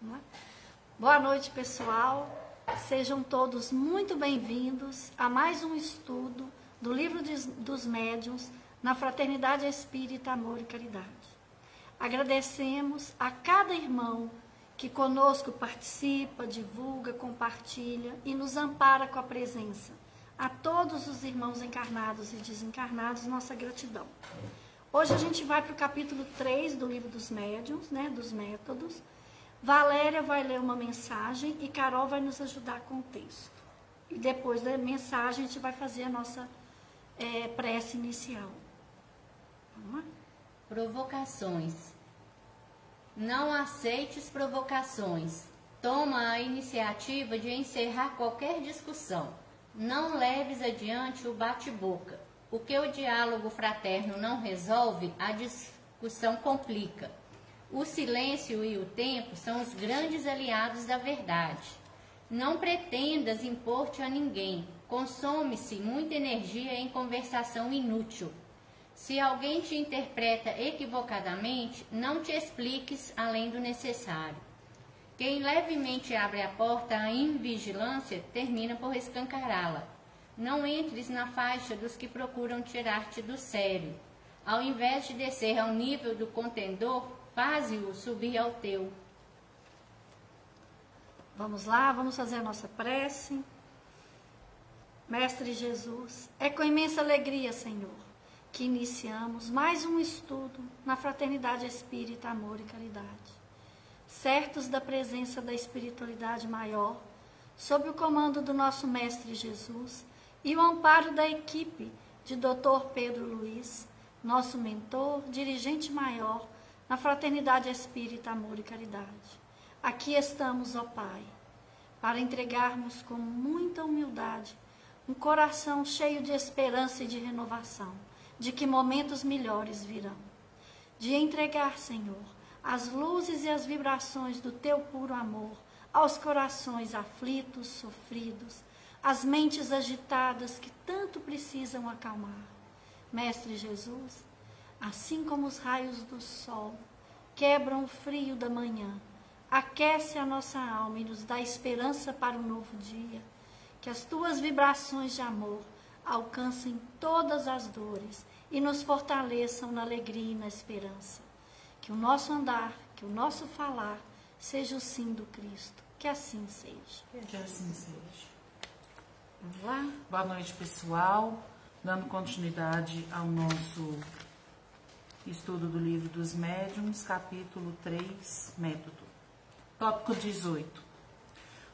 Não é? Boa noite, pessoal. Sejam todos muito bem-vindos a mais um estudo do Livro dos Médiuns na Fraternidade Espírita, Amor e Caridade. Agradecemos a cada irmão que conosco participa, divulga, compartilha e nos ampara com a presença. A todos os irmãos encarnados e desencarnados, nossa gratidão. Hoje a gente vai para o capítulo 3 do Livro dos Médiuns, né, dos métodos. Valéria vai ler uma mensagem e Carol vai nos ajudar com o texto. E depois da mensagem a gente vai fazer a nossa prece inicial. Vamos lá? Provocações. Não aceites provocações. Toma a iniciativa de encerrar qualquer discussão. Não leves adiante o bate-boca. O que o diálogo fraterno não resolve, a discussão complica. O silêncio e o tempo são os grandes aliados da verdade. Não pretendas impor-te a ninguém. Consome-se muita energia em conversação inútil. Se alguém te interpreta equivocadamente, não te expliques além do necessário. Quem levemente abre a porta à invigilância, termina por escancará-la. Não entres na faixa dos que procuram tirar-te do sério. Ao invés de descer ao nível do contendor, faze-o subir ao teu. Vamos lá, vamos fazer a nossa prece. Mestre Jesus, é com imensa alegria, Senhor, que iniciamos mais um estudo na Fraternidade Espírita, Amor e Caridade. Certos da presença da espiritualidade maior, sob o comando do nosso Mestre Jesus e o amparo da equipe de Dr. Pedro Luiz, nosso mentor, dirigente maior na Fraternidade Espírita, Amor e Caridade. Aqui estamos, ó Pai, para entregarmos com muita humildade um coração cheio de esperança e de renovação, de que momentos melhores virão. De entregar, Senhor, as luzes e as vibrações do Teu puro amor aos corações aflitos, sofridos, às mentes agitadas que tanto precisam acalmar. Mestre Jesus, assim como os raios do sol quebram o frio da manhã, aquece a nossa alma e nos dá esperança para um novo dia, que as Tuas vibrações de amor alcancem todas as dores e nos fortaleçam na alegria e na esperança. Que o nosso andar, que o nosso falar seja o sim do Cristo. Que assim seja. Que assim seja. Vamos lá? Boa noite, pessoal. Dando continuidade ao nosso estudo do Livro dos Médiuns, capítulo 3, método. Tópico 18.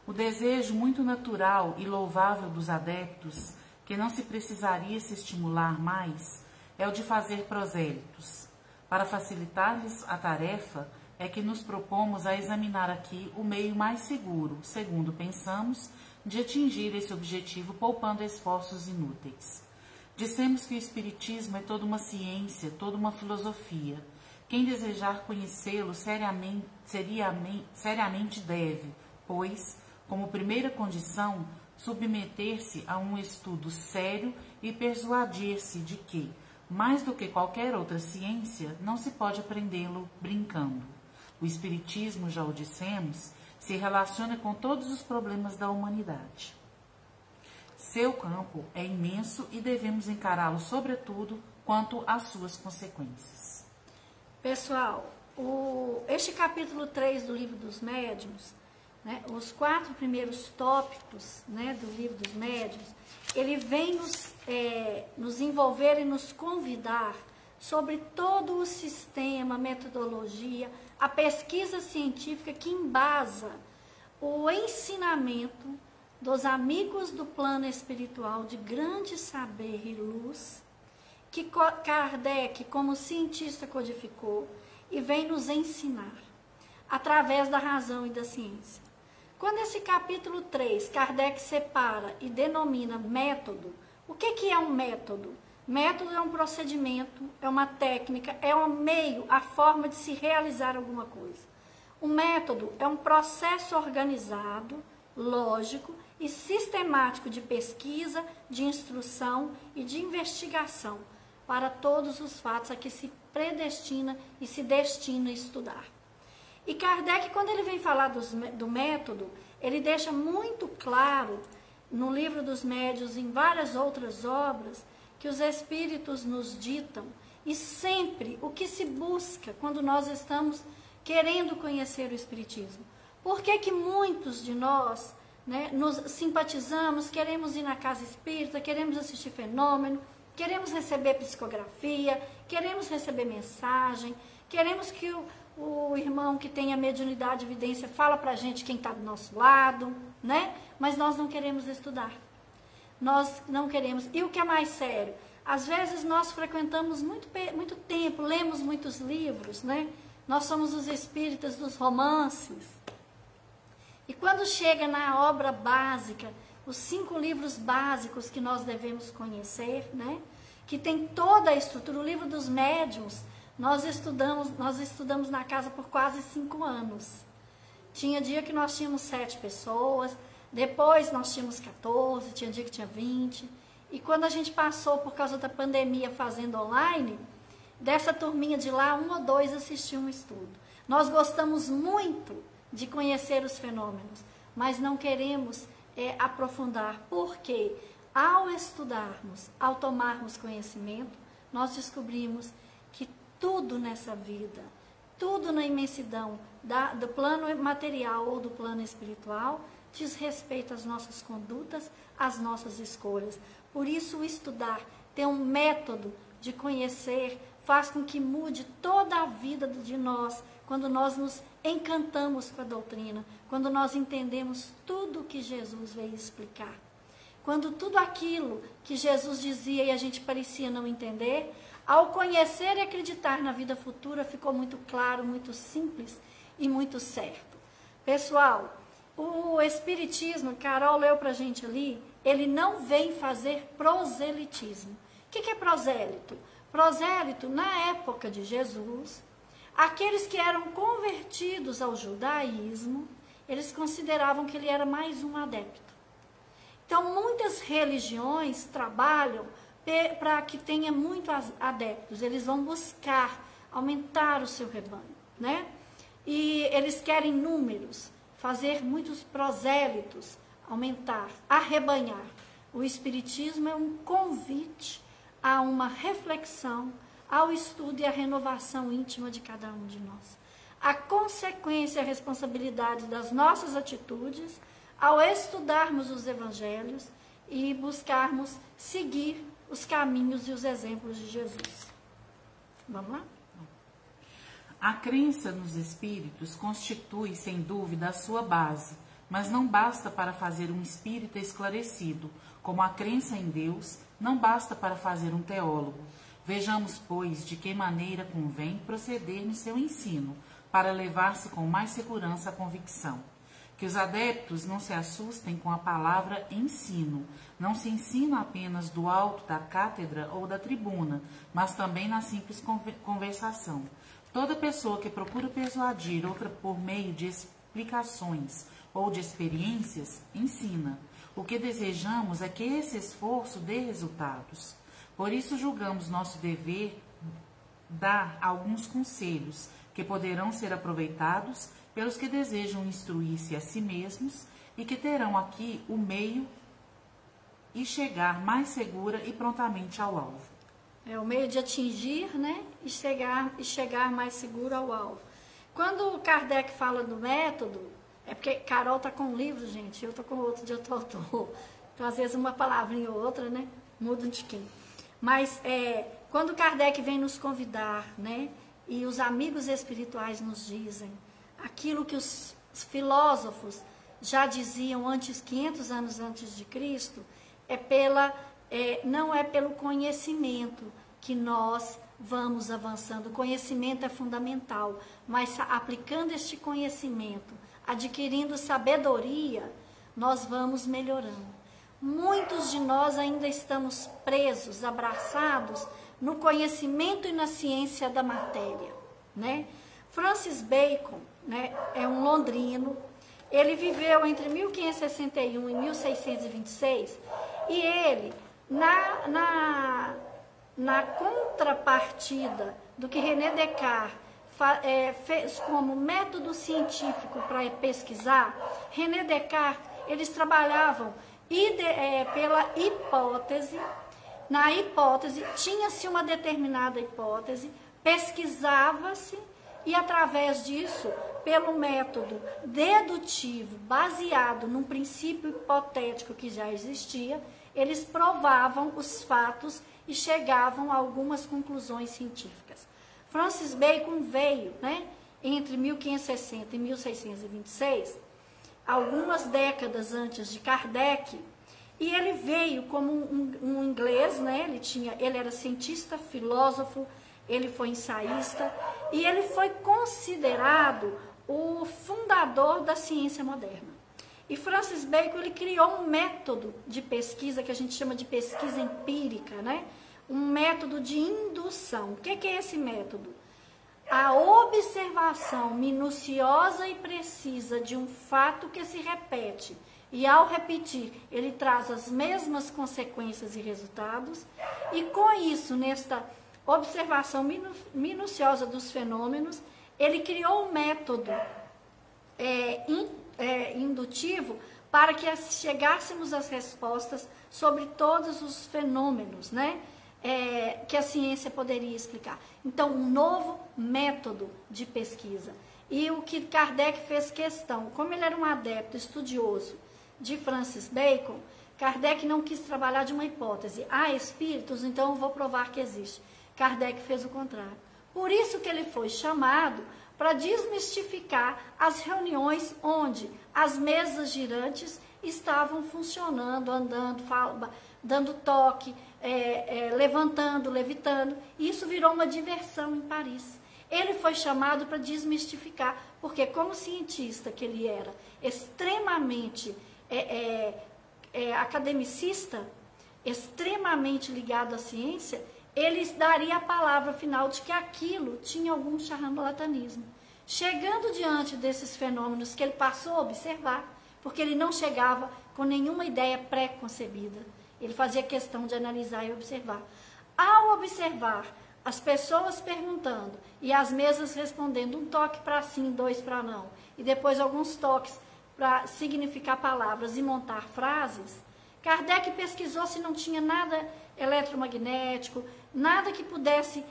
O desejo muito natural e louvável dos adeptos, que não se precisaria se estimular mais, é o de fazer prosélitos. Para facilitar-lhes a tarefa, é que nos propomos a examinar aqui o meio mais seguro, segundo pensamos, de atingir esse objetivo poupando esforços inúteis. Dissemos que o Espiritismo é toda uma ciência, toda uma filosofia. Quem desejar conhecê-lo seriamente deve, pois, como primeira condição, submeter-se a um estudo sério e persuadir-se de que, mais do que qualquer outra ciência, não se pode aprendê-lo brincando. O Espiritismo, já o dissemos, se relaciona com todos os problemas da humanidade. Seu campo é imenso e devemos encará-lo, sobretudo, quanto às suas consequências. Pessoal, este capítulo 3 do Livro dos Médiuns, né, os 4 primeiros tópicos, né, do Livro dos Médiuns, ele vem nos envolver e nos convidar sobre todo o sistema, a metodologia, a pesquisa científica que embasa o ensinamento dos amigos do plano espiritual de grande saber e luz, que Kardec, como cientista, codificou e vem nos ensinar, através da razão e da ciência. Quando esse capítulo 3, Kardec separa e denomina método, o que é um método? Método é um procedimento, é uma técnica, é um meio, a forma de se realizar alguma coisa. O método é um processo organizado, lógico e sistemático de pesquisa, de instrução e de investigação para todos os fatos a que se predestina e se destina a estudar. E Kardec, quando ele vem falar do método, ele deixa muito claro, no Livro dos Médiuns e em várias outras obras, que os espíritos nos ditam, e sempre o que se busca quando nós estamos querendo conhecer o espiritismo. Por que que muitos de nós, né, nos simpatizamos, queremos ir na casa espírita, queremos assistir fenômeno, queremos receber psicografia, queremos receber mensagem, queremos que o irmão que tem a mediunidade e evidência fala pra gente quem está do nosso lado, né? Mas nós não queremos estudar. Nós não queremos. E o que é mais sério? Às vezes nós frequentamos muito tempo, lemos muitos livros, né? Nós somos os espíritas dos romances. E quando chega na obra básica, os 5 livros básicos que nós devemos conhecer, né? Que tem toda a estrutura, o Livro dos Médiuns, nós estudamos na casa por quase 5 anos. Tinha dia que nós tínhamos 7 pessoas, depois nós tínhamos 14, tinha dia que tinha 20. E quando a gente passou por causa da pandemia fazendo online, dessa turminha de lá, 1 ou 2 assistiam um estudo. Nós gostamos muito de conhecer os fenômenos, mas não queremos aprofundar, porque ao estudarmos, ao tomarmos conhecimento, nós descobrimos que tudo nessa vida, tudo na imensidão do plano material ou do plano espiritual, diz respeito às nossas condutas, às nossas escolhas. Por isso, o estudar, ter um método de conhecer, faz com que mude toda a vida de nós, quando nós nos encantamos com a doutrina, quando nós entendemos tudo o que Jesus veio explicar. Quando tudo aquilo que Jesus dizia e a gente parecia não entender, ao conhecer e acreditar na vida futura, ficou muito claro, muito simples e muito certo. Pessoal, o Espiritismo, Carol leu pra gente ali, ele não vem fazer proselitismo. O que é prosélito? Prosélito, na época de Jesus, aqueles que eram convertidos ao judaísmo, eles consideravam que ele era mais um adepto. Então, muitas religiões trabalham para que tenha muitos adeptos. Eles vão buscar aumentar o seu rebanho, né? E eles querem números, fazer muitos prosélitos, aumentar, arrebanhar. O Espiritismo é um convite a uma reflexão, ao estudo e à renovação íntima de cada um de nós. A consequência e a responsabilidade das nossas atitudes ao estudarmos os evangelhos e buscarmos seguir os caminhos e os exemplos de Jesus. Vamos lá? A crença nos espíritos constitui, sem dúvida, a sua base, mas não basta para fazer um espírita esclarecido, como a crença em Deus não basta para fazer um teólogo. Vejamos, pois, de que maneira convém proceder no seu ensino, para levar-se com mais segurança à convicção. Que os adeptos não se assustem com a palavra ensino. Não se ensina apenas do alto da cátedra ou da tribuna, mas também na simples conversação. Toda pessoa que procura persuadir outra por meio de explicações ou de experiências, ensina. O que desejamos é que esse esforço dê resultados. Por isso julgamos nosso dever dar alguns conselhos que poderão ser aproveitados pelos que desejam instruir-se a si mesmos e que terão aqui o meio e chegar mais segura e prontamente ao alvo. É o meio de atingir, né? E chegar mais seguro ao alvo. Quando o Kardec fala do método, é porque Carol está com um livro, gente, eu estou com outro de outro autor. Então, às vezes, uma palavrinha ou outra, né? Muda um tiquinho. Mas, quando Kardec vem nos convidar, né? E os amigos espirituais nos dizem aquilo que os filósofos já diziam 500 anos antes de Cristo, não é pelo conhecimento que nós vamos avançando. O conhecimento é fundamental, mas aplicando este conhecimento, adquirindo sabedoria, nós vamos melhorando. Muitos de nós ainda estamos presos, abraçados no conhecimento e na ciência da matéria, né? Francis Bacon, né, é um londrino. Ele viveu entre 1561 e 1626 e ele, na contrapartida do que René Descartes fez como método científico para pesquisar, René Descartes, eles trabalhavam pela hipótese. Na hipótese, tinha-se uma determinada hipótese, pesquisava-se e, através disso, pelo método dedutivo, baseado num princípio hipotético que já existia, eles provavam os fatos e chegavam a algumas conclusões científicas. Francis Bacon veio, entre 1560 e 1626, algumas décadas antes de Kardec, e ele veio como um inglês, ele era cientista, filósofo, ele foi ensaísta, e ele foi considerado o fundador da ciência moderna. E Francis Bacon, ele criou um método de pesquisa que a gente chama de pesquisa empírica, um método de indução. O que é esse método? A observação minuciosa e precisa de um fato que se repete. E ao repetir, ele traz as mesmas consequências e resultados. E com isso, nesta observação minuciosa dos fenômenos, ele criou um método indutivo para que chegássemos às respostas sobre todos os fenômenos, que a ciência poderia explicar. Então, um novo método de pesquisa. E o que Kardec fez questão, como ele era um adepto estudioso de Francis Bacon, Kardec não quis trabalhar de uma hipótese. Há espíritos, então eu vou provar que existe. Kardec fez o contrário. Por isso que ele foi chamado para desmistificar as reuniões onde as mesas girantes estavam funcionando, andando, dando toque, levantando, levitando. E isso virou uma diversão em Paris. Ele foi chamado para desmistificar, porque como cientista que ele era, extremamente academicista, extremamente ligado à ciência, ele daria a palavra final de que aquilo tinha algum charlatanismo. Chegando diante desses fenômenos que ele passou a observar, porque ele não chegava com nenhuma ideia pré-concebida, ele fazia questão de analisar e observar. Ao observar as pessoas perguntando e as mesas respondendo, um toque para sim, dois para não, e depois alguns toques para significar palavras e montar frases, Kardec pesquisou se não tinha nada eletromagnético, nada que pudesse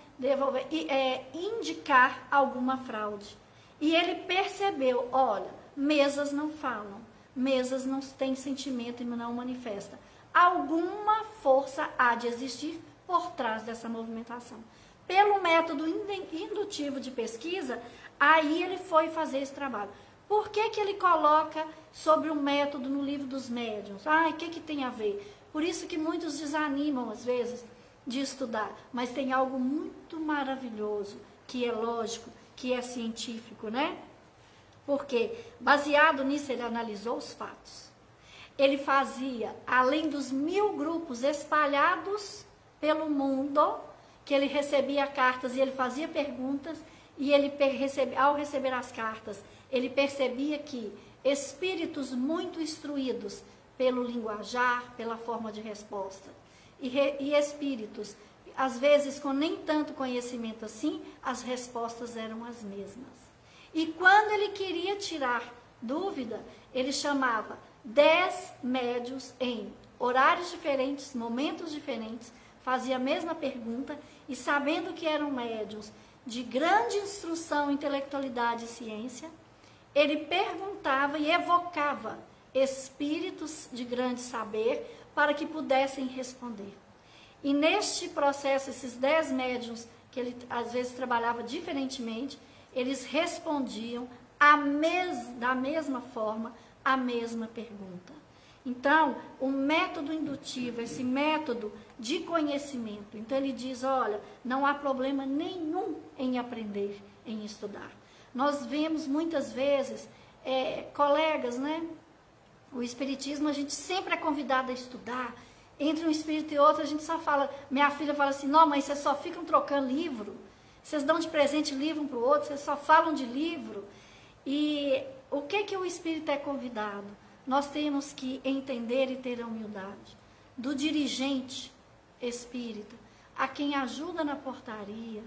indicar alguma fraude. E ele percebeu, olha, mesas não falam, mesas não têm sentimento e não manifestam. Alguma força há de existir por trás dessa movimentação. Pelo método indutivo de pesquisa, aí ele foi fazer esse trabalho. Por que ele coloca sobre o método no livro dos médiuns? O que tem a ver? Por isso que muitos desanimam, às vezes, de estudar. Mas tem algo muito maravilhoso, que é lógico, que é científico, Porque, baseado nisso, ele analisou os fatos. Ele fazia, além dos 1000 grupos espalhados pelo mundo, que ele recebia cartas e ele fazia perguntas, e ele ao receber as cartas, ele percebia que espíritos muito instruídos pelo linguajar, pela forma de resposta, e espíritos, às vezes com nem tanto conhecimento assim, as respostas eram as mesmas. E quando ele queria tirar dúvida, ele chamava 10 médiuns em horários diferentes, momentos diferentes, fazia a mesma pergunta, e sabendo que eram médiuns de grande instrução, intelectualidade e ciência, ele perguntava e evocava espíritos de grande saber para que pudessem responder. E neste processo, esses 10 médiuns, que ele às vezes trabalhava diferentemente, eles respondiam da mesma forma a mesma pergunta. Então, o método indutivo, esse método de conhecimento, então ele diz, olha, não há problema nenhum em aprender, em estudar. Nós vemos muitas vezes colegas, O espiritismo, a gente sempre é convidado a estudar. Entre um espírito e outro, a gente só fala, minha filha fala assim, não, mãe, vocês só ficam trocando livro, vocês dão de presente livro um para o outro, vocês só falam de livro. E o que o espírito é convidado? Nós temos que entender e ter a humildade do dirigente espírita, a quem ajuda na portaria,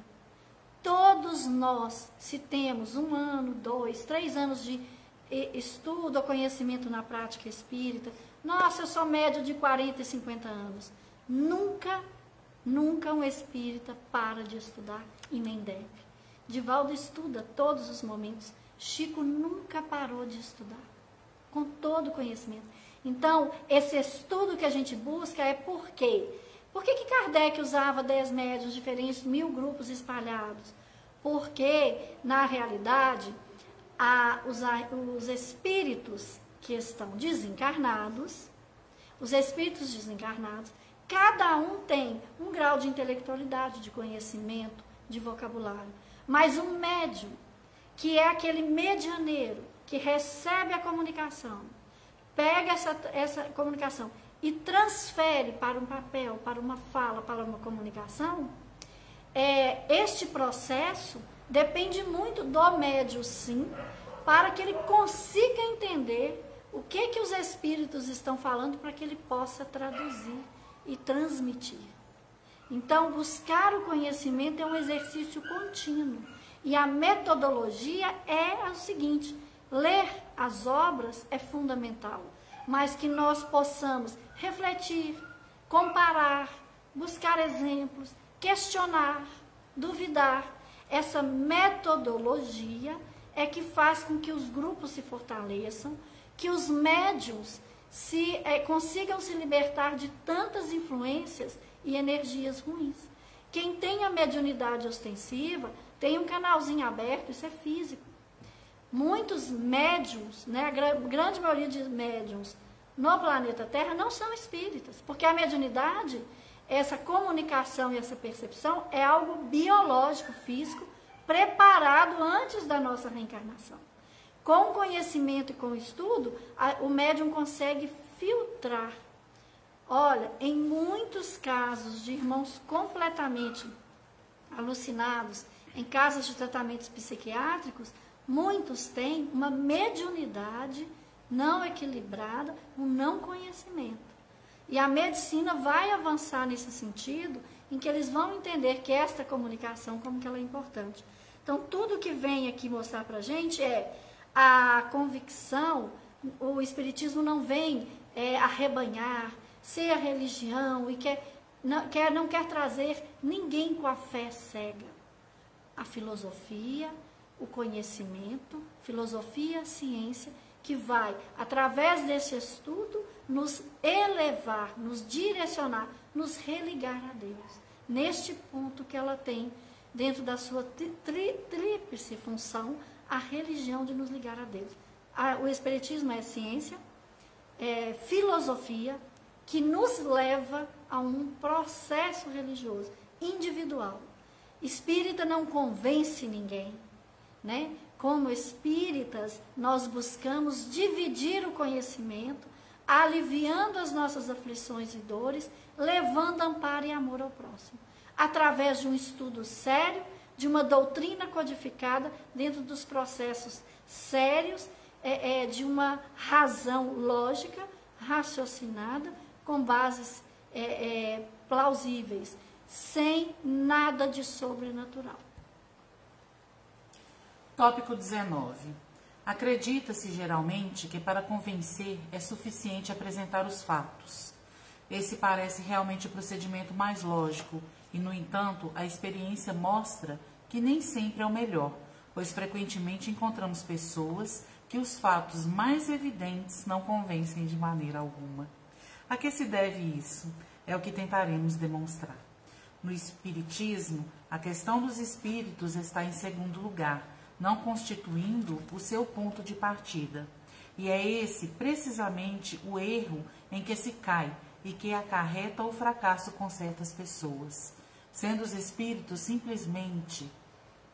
Todos nós, se temos 1 ano, 2, 3 anos de estudo ou conhecimento na prática espírita, nossa, eu sou médio de 40 e 50 anos. Nunca um espírita para de estudar e nem deve. Divaldo estuda todos os momentos. Chico nunca parou de estudar, com todo o conhecimento. Então, esse estudo que a gente busca é por quê? Por que Kardec usava 10 médiuns diferentes, 1000 grupos espalhados? Porque, na realidade, os espíritos que estão desencarnados, cada um tem um grau de intelectualidade, de conhecimento, de vocabulário. Mas um médium, que é aquele medianeiro, que recebe a comunicação, pega essa comunicação e transfere para um papel, para uma fala, para uma comunicação, este processo depende muito do médium, sim, para que ele consiga entender o que os espíritos estão falando, para que ele possa traduzir e transmitir. Então, buscar o conhecimento é um exercício contínuo. E a metodologia é o seguinte: ler as obras é fundamental, mas que nós possamos refletir, comparar, buscar exemplos, questionar, duvidar. Essa metodologia é que faz com que os grupos se fortaleçam, que os médiuns consigam se libertar de tantas influências e energias ruins. Quem tem a mediunidade ostensiva tem um canalzinho aberto, isso é físico. Muitos médiuns, né, a grande maioria de médiuns no planeta Terra não são espíritas, porque a mediunidade, essa comunicação e essa percepção é algo biológico, físico, preparado antes da nossa reencarnação. Com o conhecimento e com o estudo, o médium consegue filtrar. Olha, em muitos casos de irmãos completamente alucinados, em casas de tratamentos psiquiátricos, muitos têm uma mediunidade não equilibrada, um não conhecimento. E a medicina vai avançar nesse sentido, em que eles vão entender que esta comunicação, como que ela é importante. Então, tudo que vem aqui mostrar para a gente é a convicção. O Espiritismo não vem arrebanhar, ser a religião, e não quer trazer ninguém com a fé cega. A filosofia, o conhecimento, filosofia, ciência, que vai, através desse estudo, nos elevar, nos direcionar, nos religar a Deus. Neste ponto que ela tem, dentro da sua tríplice função, a religião de nos ligar a Deus. O Espiritismo é ciência, é filosofia, que nos leva a um processo religioso, individual. Espírita não convence ninguém, né? Como espíritas, nós buscamos dividir o conhecimento, aliviando as nossas aflições e dores, levando amparo e amor ao próximo, através de um estudo sério, de uma doutrina codificada dentro dos processos sérios, de uma razão lógica, raciocinada, com bases plausíveis, sem nada de sobrenatural. Tópico 19. Acredita-se geralmente que para convencer é suficiente apresentar os fatos. Esse parece realmente o procedimento mais lógico e, no entanto, a experiência mostra que nem sempre é o melhor, pois frequentemente encontramos pessoas que os fatos mais evidentes não convencem de maneira alguma. A que se deve isso? É o que tentaremos demonstrar. No Espiritismo, a questão dos espíritos está em segundo lugar, não constituindo o seu ponto de partida. E é esse, precisamente, o erro em que se cai e que acarreta o fracasso com certas pessoas. Sendo os espíritos simplesmente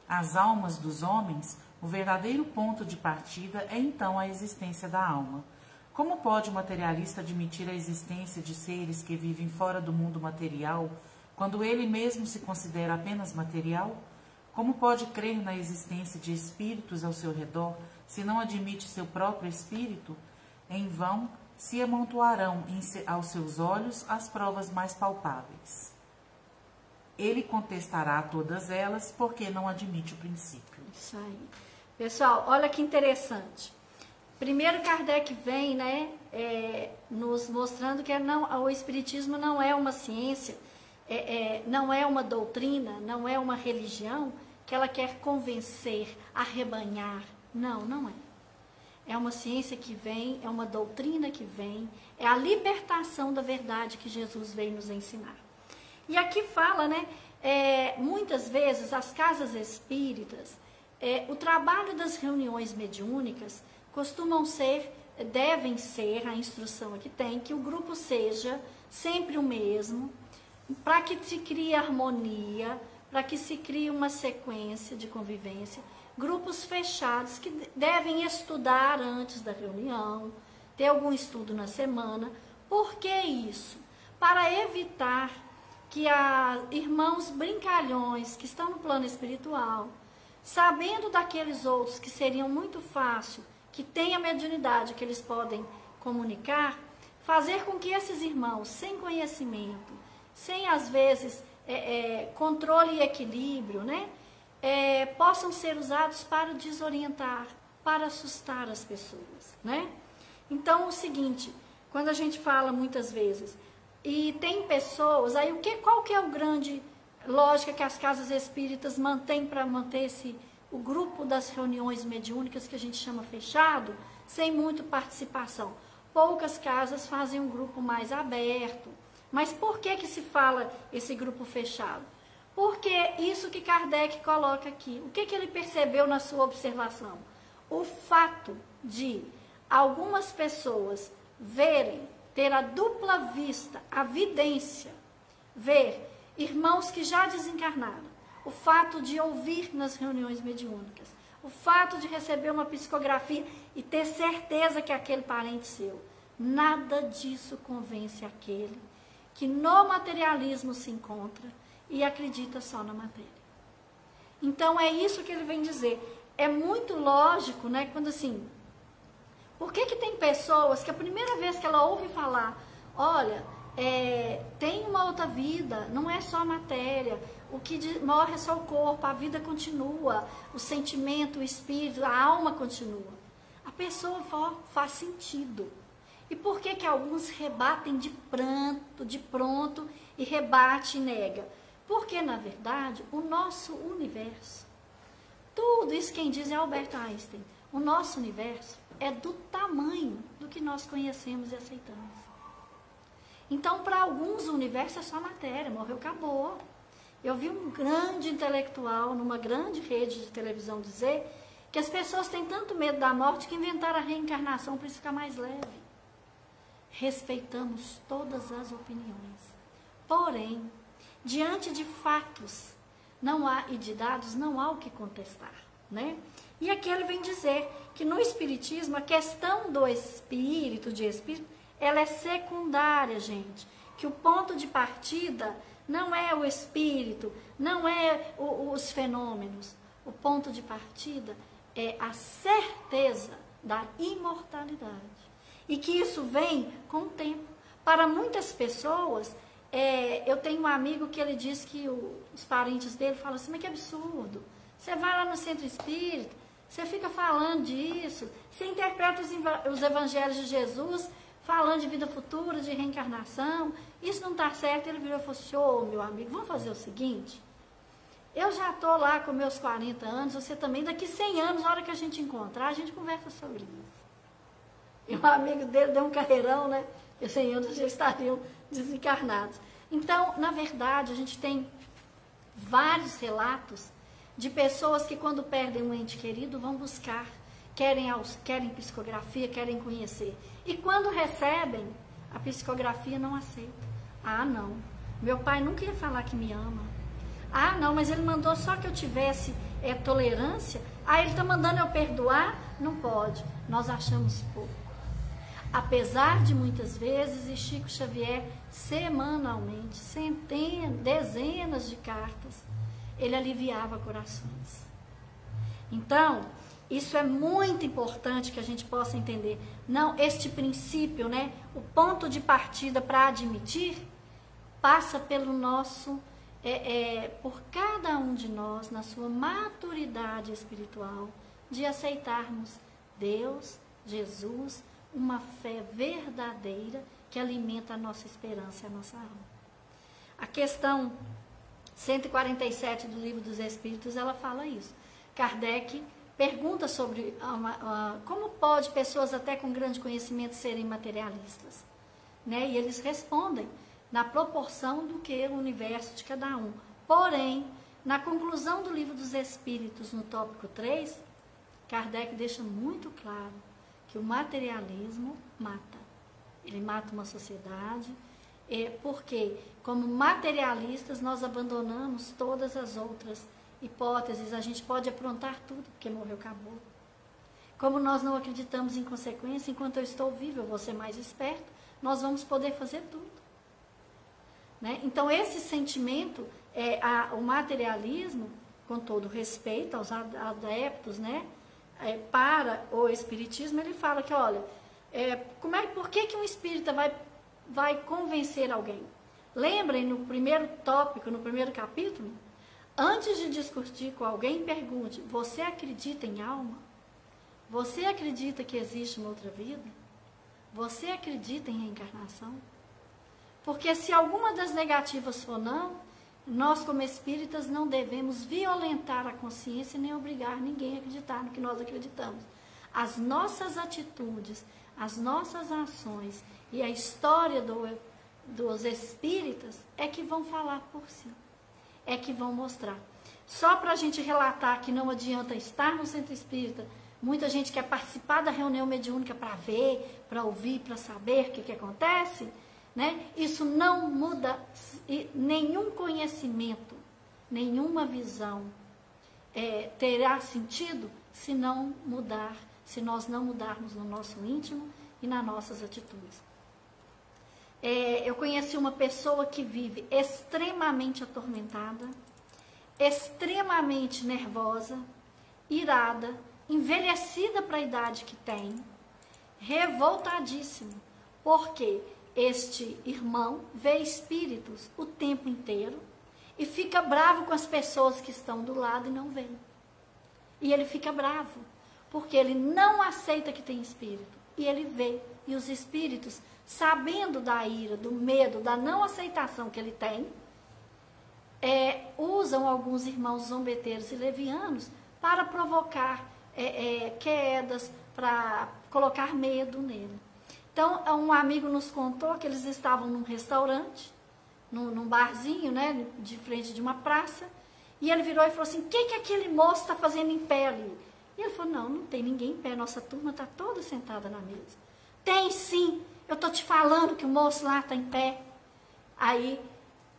as almas dos homens, o verdadeiro ponto de partida é então a existência da alma. Como pode o materialista admitir a existência de seres que vivem fora do mundo material, quando ele mesmo se considera apenas material? Como pode crer na existência de espíritos ao seu redor, se não admite seu próprio espírito? Em vão se amontoarão aos seus olhos as provas mais palpáveis. ele contestará todas elas, porque não admite o princípio. Isso aí. Pessoal, olha que interessante. Primeiro Kardec vem, né, nos mostrando que o Espiritismo não é uma ciência, não é uma doutrina, não é uma religião que ela quer convencer, arrebanhar. Não, não é. É uma ciência que vem, é uma doutrina que vem, é a libertação da verdade que Jesus veio nos ensinar. E aqui fala, né, muitas vezes as casas espíritas, o trabalho das reuniões mediúnicas devem ser, a instrução aqui tem, que o grupo seja sempre o mesmo, para que se crie harmonia, para que se crie uma sequência de convivência, grupos fechados que devem estudar antes da reunião, ter algum estudo na semana. Por que isso? Para evitar que irmãos brincalhões que estão no plano espiritual, sabendo daqueles outros que seriam muito fácil, que têm a mediunidade que eles podem comunicar, fazer com que esses irmãos, sem conhecimento, sem às vezes controle e equilíbrio, né, possam ser usados para desorientar, para assustar as pessoas, né? Então, o seguinte, quando a gente fala muitas vezes, e tem pessoas, aí qual que é o grande lógica que as casas espíritas mantêm para manter o grupo das reuniões mediúnicas, que a gente chama fechado, sem muita participação? Poucas casas fazem um grupo mais aberto. Mas por que se fala esse grupo fechado? Porque isso que Kardec coloca aqui, o que ele percebeu na sua observação? O fato de algumas pessoas ter a dupla vista, a vidência, ver irmãos que já desencarnaram, o fato de ouvir nas reuniões mediúnicas, o fato de receber uma psicografia e ter certeza que é aquele parente seu, nada disso convence aquele que no materialismo se encontra e acredita só na matéria. Então é isso que ele vem dizer. É muito lógico, né, quando assim, por que tem pessoas que a primeira vez que ela ouve falar, olha, tem uma outra vida, não é só a matéria, o que morre é só o corpo, a vida continua, o sentimento, o espírito, a alma continua. A pessoa faz sentido. E por que alguns rebatem de pronto e rebate e nega? Porque, na verdade, o nosso universo, tudo isso quem diz é Albert Einstein, o nosso universo é do tamanho do que nós conhecemos e aceitamos. Então, para alguns, o universo é só matéria, morreu, acabou. Eu vi um grande intelectual numa grande rede de televisão dizer que as pessoas têm tanto medo da morte que inventaram a reencarnação para isso ficar mais leve. Respeitamos todas as opiniões. Porém, diante de fatos e de dados, não há o que contestar, né? E aqui ele vem dizer que no Espiritismo, a questão do espírito, ela é secundária, gente. Que o ponto de partida não é o espírito, não é os fenômenos. O ponto de partida é a certeza da imortalidade. E que isso vem com o tempo. Para muitas pessoas, eu tenho um amigo que ele diz que os parentes dele falam assim, mas que absurdo. Você vai lá no centro espírita, você fica falando disso, você interpreta os evangelhos de Jesus falando de vida futura, de reencarnação, isso não está certo. Ele virou e falou assim, meu amigo, vamos fazer o seguinte, eu já estou lá com meus 40 anos, você também, daqui 100 anos, na hora que a gente encontrar, a gente conversa sobre isso. E um amigo dele deu um carreirão, né? E 100 anos já estariam desencarnados. Então, na verdade, a gente tem vários relatos de pessoas que quando perdem um ente querido vão buscar, querem psicografia, querem conhecer. E quando recebem, a psicografia não aceita. Ah, não, meu pai nunca ia falar que me ama. Ah, não, mas ele mandou só que eu tivesse tolerância. Ah, ele está mandando eu perdoar? Não pode. Nós achamos pouco. Apesar de muitas vezes, e Chico Xavier, semanalmente, dezenas de cartas, ele aliviava corações. Então, isso é muito importante que a gente possa entender. Não, este princípio, né, o ponto de partida para admitir, passa pelo nosso por cada um de nós, na sua maturidade espiritual, de aceitarmos Deus, Jesus, uma fé verdadeira que alimenta a nossa esperança e a nossa alma. A questão 147 do Livro dos Espíritos, ela fala isso. Kardec pergunta sobre como pode pessoas até com grande conhecimento serem materialistas, né? E eles respondem na proporção do que o universo de cada um. Porém, na conclusão do Livro dos Espíritos, no tópico 3, Kardec deixa muito claro que o materialismo mata. Ele mata uma sociedade, porque, como materialistas, nós abandonamos todas as outras hipóteses. A gente pode aprontar tudo, porque morreu, acabou. Como nós não acreditamos em consequência, enquanto eu estou vivo, eu vou ser mais esperto, nós vamos poder fazer tudo. Né? Então, esse sentimento, o materialismo, com todo respeito aos adeptos, né, para o espiritismo, ele fala que, olha, por que um espírita vai convencer alguém? Lembrem, no primeiro tópico, no primeiro capítulo, antes de discutir com alguém, pergunte: você acredita em alma? Você acredita que existe uma outra vida? Você acredita em reencarnação? Porque se alguma das negativas for não, nós como espíritas não devemos violentar a consciência nem obrigar ninguém a acreditar no que nós acreditamos. As nossas atitudes, as nossas ações e a história dos espíritas é que vão falar por si, é que vão mostrar. Só para a gente relatar que não adianta estar no centro espírita, muita gente quer participar da reunião mediúnica para ver, para ouvir, para saber o que acontece, né? Isso não muda nenhum conhecimento, nenhuma visão terá sentido se nós não mudarmos no nosso íntimo e nas nossas atitudes. Eu conheci uma pessoa que vive extremamente atormentada, extremamente nervosa, irada, envelhecida para a idade que tem, revoltadíssimo, porque este irmão vê espíritos o tempo inteiro e fica bravo com as pessoas que estão do lado e não vê. E ele fica bravo, porque ele não aceita que tem espírito. E ele vê. E os espíritos, sabendo da ira, do medo, da não aceitação que ele tem, usam alguns irmãos zombeteiros e levianos para provocar quedas, para colocar medo nele. Então, um amigo nos contou que eles estavam num restaurante, num barzinho, né, de frente de uma praça, e ele virou e falou assim: o que aquele moço está fazendo em pé ali? E ele falou: não tem ninguém em pé, nossa turma está toda sentada na mesa. Tem sim, eu estou te falando que o moço lá está em pé. Aí,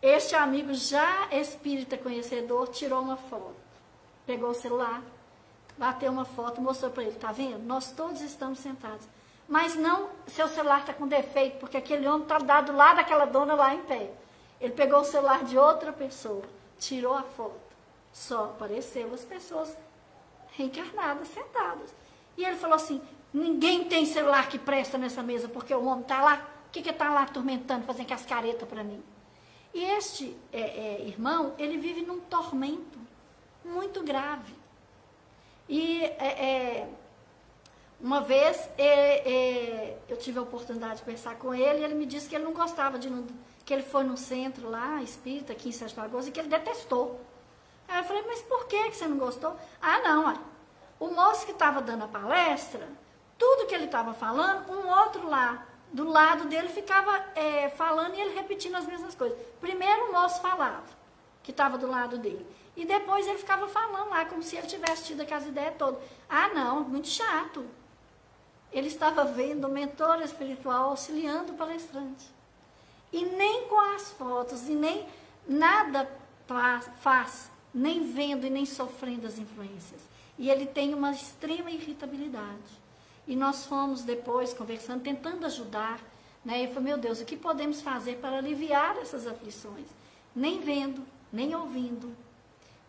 este amigo já espírita conhecedor tirou uma foto, pegou o celular, bateu uma foto, mostrou para ele: tá vendo? Nós todos estamos sentados. Mas não, seu celular está com defeito, porque aquele homem está dado lá daquela dona lá em pé. Ele pegou o celular de outra pessoa, tirou a foto. Só apareceu as pessoas reencarnadas, sentadas. E ele falou assim: ninguém tem celular que presta nessa mesa, porque o homem está lá. O que está lá atormentando, fazendo cascareta para mim? E este irmão, ele vive num tormento muito grave. E uma vez eu tive a oportunidade de conversar com ele, e ele me disse que ele não gostava que ele foi no centro lá, espírita, aqui em Sete Lagoas, e que ele detestou. Aí eu falei: mas por que você não gostou? Ah, não, o moço que estava dando a palestra, tudo que ele estava falando, um outro lá, do lado dele, ficava falando e ele repetindo as mesmas coisas. Primeiro o moço falava, que estava do lado dele, e depois ele ficava falando lá, como se ele tivesse tido aquelas ideias todas. Ah, não, muito chato. Ele estava vendo o mentor espiritual auxiliando o palestrante. E nem com as fotos, e nem nada faz, nem vendo e nem sofrendo as influências. E ele tem uma extrema irritabilidade. E nós fomos depois conversando, tentando ajudar, né? E falei: meu Deus, o que podemos fazer para aliviar essas aflições? Nem vendo, nem ouvindo,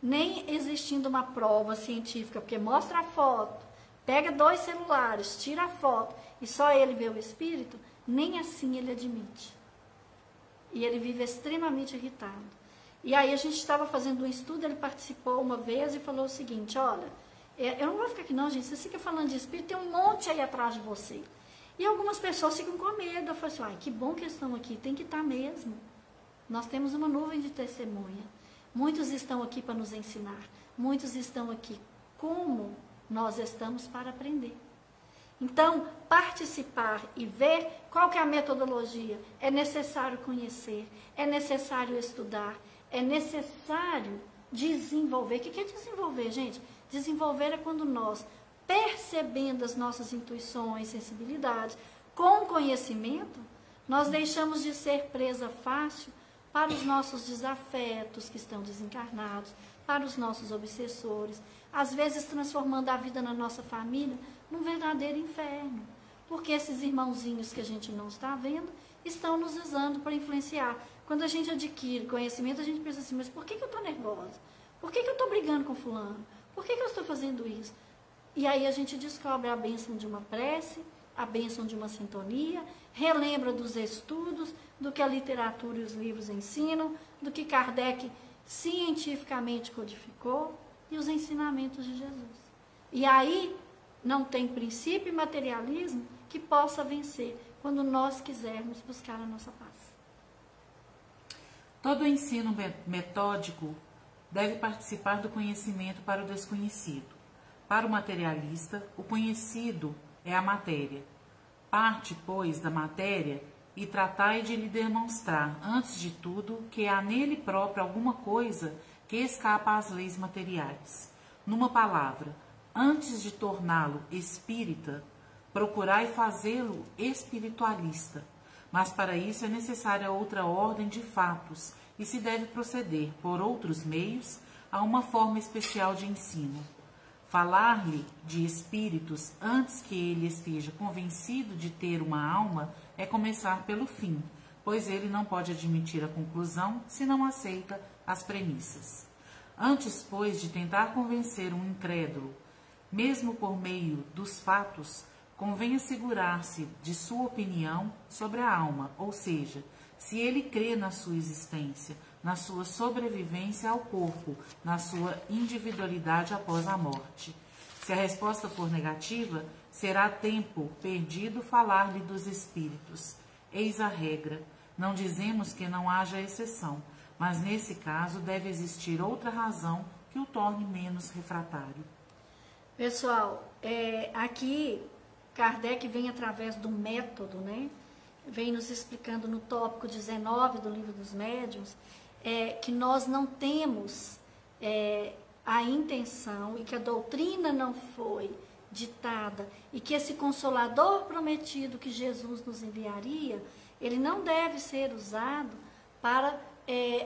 nem existindo uma prova científica, porque mostra a foto, pega 2 celulares, tira a foto e só ele vê o espírito, nem assim ele admite. E ele vive extremamente irritado. E aí a gente estava fazendo um estudo, ele participou uma vez e falou o seguinte, olha, eu não vou ficar aqui não, gente, você fica falando de espírito, tem um monte aí atrás de você. E algumas pessoas ficam com medo. Eu falei assim, ai, que bom que eles estão aqui, tem que estar mesmo. Nós temos uma nuvem de testemunha. Muitos estão aqui para nos ensinar. Muitos estão aqui como nós estamos para aprender. Então, participar e ver qual que é a metodologia. É necessário conhecer, é necessário estudar, é necessário desenvolver. O que é desenvolver, gente? Desenvolver é quando nós, percebendo as nossas intuições, sensibilidades, com conhecimento, nós deixamos de ser presa fácil para os nossos desafetos que estão desencarnados, para os nossos obsessores, às vezes transformando a vida na nossa família num verdadeiro inferno, porque esses irmãozinhos que a gente não está vendo estão nos usando para influenciar. Quando a gente adquire conhecimento, a gente pensa assim, mas por que eu estou nervosa? Por que eu estou brigando com fulano? Por que eu estou fazendo isso? E aí a gente descobre a bênção de uma prece, a bênção de uma sintonia, relembra dos estudos, do que a literatura e os livros ensinam, do que Kardec cientificamente codificou e os ensinamentos de Jesus. E aí não tem princípio e materialismo que possa vencer quando nós quisermos buscar a nossa paz. Todo ensino metódico deve participar do conhecimento para o desconhecido. Para o materialista, o conhecido é a matéria. Parte, pois, da matéria e tratai de lhe demonstrar, antes de tudo, que há nele próprio alguma coisa que escapa às leis materiais. Numa palavra, antes de torná-lo espírita, procurai fazê-lo espiritualista. Mas para isso é necessária outra ordem de fatos e se deve proceder, por outros meios, a uma forma especial de ensino. Falar-lhe de espíritos antes que ele esteja convencido de ter uma alma é começar pelo fim, pois ele não pode admitir a conclusão se não aceita as premissas. Antes, pois, de tentar convencer um incrédulo, mesmo por meio dos fatos, convém assegurar-se de sua opinião sobre a alma, ou seja, se ele crê na sua existência, na sua sobrevivência ao corpo, na sua individualidade após a morte. Se a resposta for negativa, será tempo perdido falar-lhe dos espíritos. Eis a regra. Não dizemos que não haja exceção, mas nesse caso deve existir outra razão que o torne menos refratário. Pessoal, aqui Kardec vem através do método, né? Vem nos explicando no tópico 19 do Livro dos Médiuns, que nós não temos a intenção e que a doutrina não foi ditada e que esse Consolador prometido que Jesus nos enviaria, ele não deve ser usado para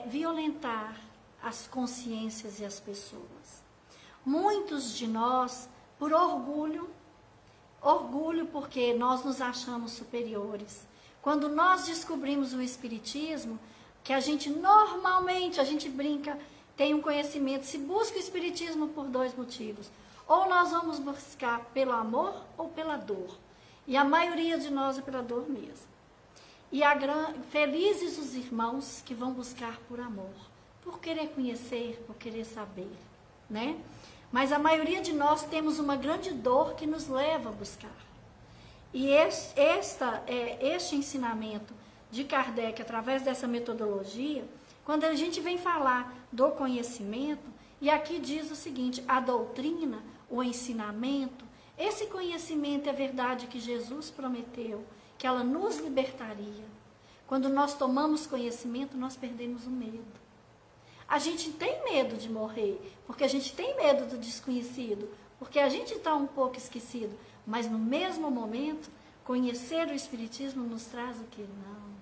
violentar as consciências e as pessoas. Muitos de nós, por orgulho porque nós nos achamos superiores. Quando nós descobrimos o Espiritismo, que a gente normalmente, a gente brinca, tem um conhecimento, se busca o Espiritismo por dois motivos. Ou nós vamos buscar pelo amor ou pela dor. E a maioria de nós é pela dor mesmo. E felizes os irmãos que vão buscar por amor, por querer conhecer, por querer saber, né? Mas a maioria de nós temos uma grande dor que nos leva a buscar. E este ensinamento de Kardec, através dessa metodologia, quando a gente vem falar do conhecimento, e aqui diz o seguinte, a doutrina, o ensinamento, esse conhecimento é verdade que Jesus prometeu, que ela nos libertaria. Quando nós tomamos conhecimento, nós perdemos o medo. A gente tem medo de morrer, porque a gente tem medo do desconhecido, porque a gente está um pouco esquecido, mas no mesmo momento, conhecer o Espiritismo nos traz o que? Não.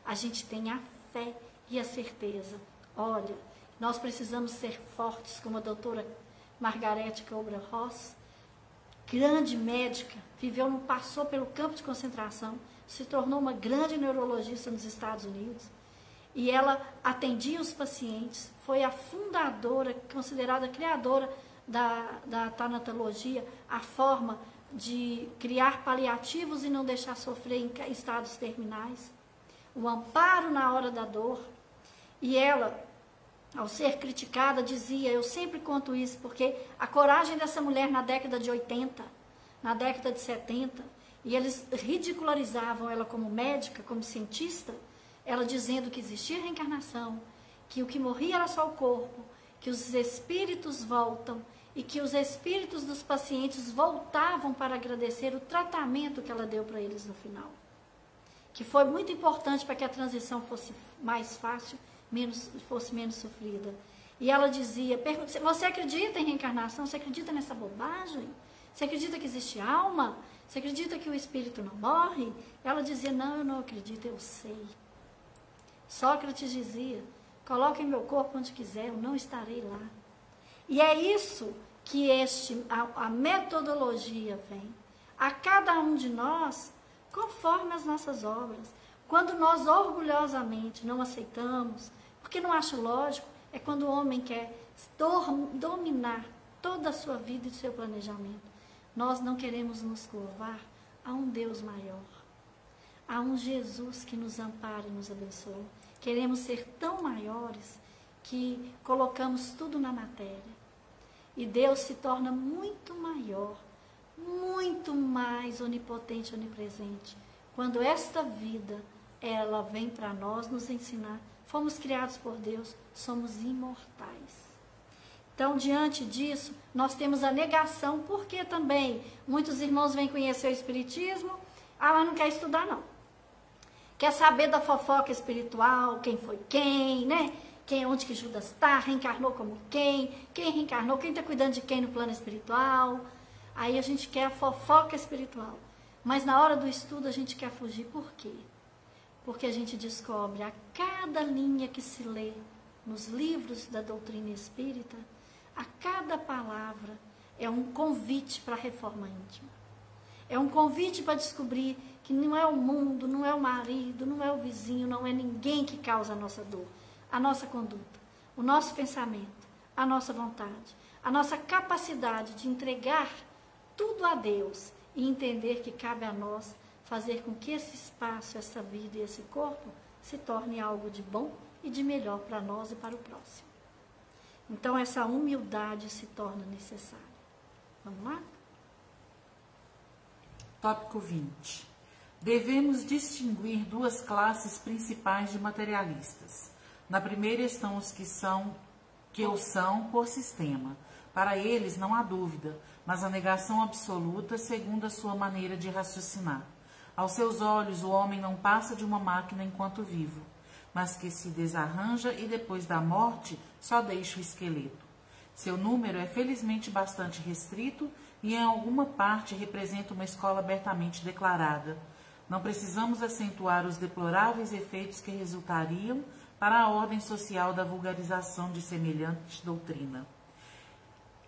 A gente tem a fé e a certeza. Olha, nós precisamos ser fortes, como a doutora Margarete Kübler-Ross, grande médica, passou pelo campo de concentração, se tornou uma grande neurologista nos Estados Unidos, e ela atendia os pacientes, foi a fundadora, considerada a criadora da tanatologia, a forma de criar paliativos e não deixar sofrer em estados terminais, o amparo na hora da dor. E ela ao ser criticada, dizia, eu sempre conto isso, porque a coragem dessa mulher na década de 80, na década de 70, e eles ridicularizavam ela como médica, como cientista, ela dizendo que existia reencarnação, que o que morria era só o corpo, que os espíritos voltam, e que os espíritos dos pacientes voltavam para agradecer o tratamento que ela deu para eles no final. Que foi muito importante para que a transição fosse mais fácil, fosse menos sofrida. E ela dizia, você acredita em reencarnação? Você acredita nessa bobagem? Você acredita que existe alma? Você acredita que o espírito não morre? Ela dizia, não, eu não acredito, eu sei. Sócrates dizia, coloquem meu corpo onde quiser, eu não estarei lá. E é isso que a metodologia vem. A cada um de nós, conforme as nossas obras. Quando nós orgulhosamente não aceitamos, porque não acho lógico, é quando o homem quer dominar toda a sua vida e o seu planejamento. Nós não queremos nos curvar a um Deus maior, a um Jesus que nos ampara e nos abençoa. Queremos ser tão maiores que colocamos tudo na matéria. E Deus se torna muito maior, muito mais onipotente, onipresente. Quando esta vida, ela vem para nós nos ensinar. Fomos criados por Deus, somos imortais. Então, diante disso, nós temos a negação, porque também muitos irmãos vêm conhecer o Espiritismo, mas não quer estudar não. Quer saber da fofoca espiritual, quem foi quem, né? Onde que Judas está, reencarnou como quem reencarnou, quem está cuidando de quem no plano espiritual. Aí a gente quer a fofoca espiritual. Mas na hora do estudo a gente quer fugir. Por quê? Porque a gente descobre a cada linha que se lê nos livros da doutrina espírita, a cada palavra é um convite para a reforma íntima. É um convite para descobrir que não é o mundo, não é o marido, não é o vizinho, não é ninguém que causa a nossa dor. A nossa conduta, o nosso pensamento, a nossa vontade, a nossa capacidade de entregar tudo a Deus e entender que cabe a nós fazer com que esse espaço, essa vida e esse corpo se torne algo de bom e de melhor para nós e para o próximo. Então, essa humildade se torna necessária. Vamos lá? Tópico 20. Devemos distinguir duas classes principais de materialistas. Na primeira estão os que o são por sistema. Para eles não há dúvida, mas a negação absoluta segundo a sua maneira de raciocinar. Aos seus olhos, o homem não passa de uma máquina enquanto vivo, mas que se desarranja e depois da morte só deixa o esqueleto. Seu número é felizmente bastante restrito e em alguma parte representa uma escola abertamente declarada. Não precisamos acentuar os deploráveis efeitos que resultariam para a ordem social da vulgarização de semelhante doutrina.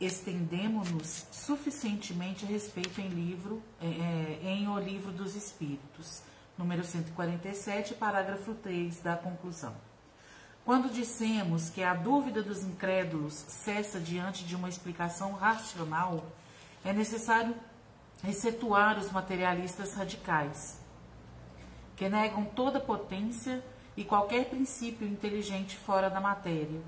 Estendemo-nos suficientemente a respeito em O Livro dos Espíritos, número 147, parágrafo 3 da conclusão. Quando dissemos que a dúvida dos incrédulos cessa diante de uma explicação racional, é necessário excetuar os materialistas radicais, que negam toda potência e qualquer princípio inteligente fora da matéria.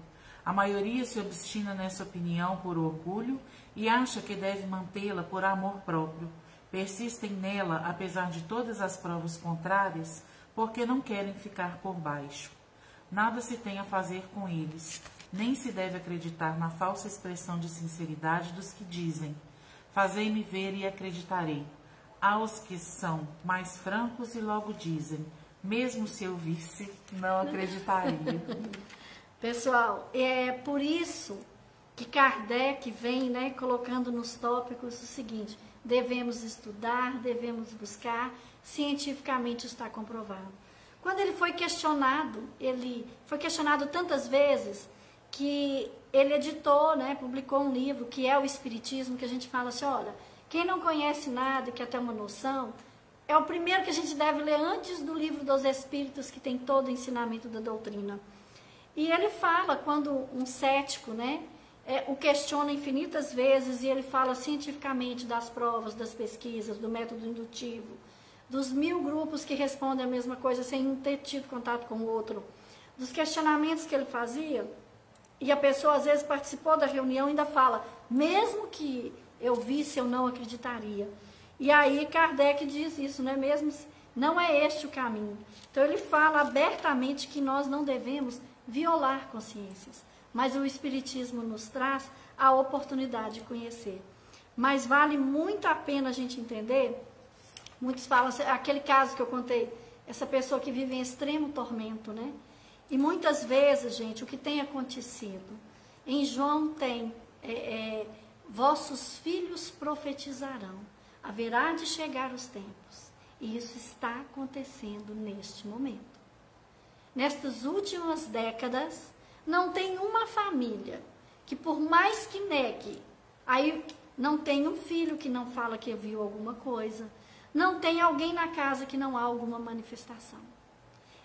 A maioria se obstina nessa opinião por orgulho e acha que deve mantê-la por amor próprio. Persistem nela, apesar de todas as provas contrárias, porque não querem ficar por baixo. Nada se tem a fazer com eles, nem se deve acreditar na falsa expressão de sinceridade dos que dizem: fazei-me ver e acreditarei. Há os que são mais francos e logo dizem: mesmo se eu visse, não acreditaria. Pessoal, é por isso que Kardec vem, né, colocando nos tópicos o seguinte: devemos estudar, devemos buscar, cientificamente está comprovado. Quando ele foi questionado tantas vezes que ele editou, né, publicou um livro que é o Espiritismo, que a gente fala assim, olha, quem não conhece nada e quer ter uma noção, é o primeiro que a gente deve ler antes do Livro dos Espíritos, que tem todo o ensinamento da doutrina. E ele fala, quando um cético, né, o questiona infinitas vezes, e ele fala cientificamente das provas, das pesquisas, do método indutivo, dos 1000 grupos que respondem a mesma coisa sem ter tido contato com o outro, dos questionamentos que ele fazia, E a pessoa às vezes participou da reunião e ainda fala, mesmo que eu visse, eu não acreditaria. E aí Kardec diz isso, não é mesmo? Não é este o caminho. Então ele fala abertamente que nós não devemos violar consciências, mas o Espiritismo nos traz a oportunidade de conhecer. Mas vale muito a pena a gente entender, muitos falam, aquele caso que eu contei, essa pessoa que vive em extremo tormento, né? E muitas vezes, gente, o que tem acontecido, em João tem, vossos filhos profetizarão, haverá de chegar os tempos, e isso está acontecendo neste momento. Nestas últimas décadas, não tem uma família que por mais que negue, aí não tem um filho que não fala que viu alguma coisa, não tem alguém na casa que não há alguma manifestação.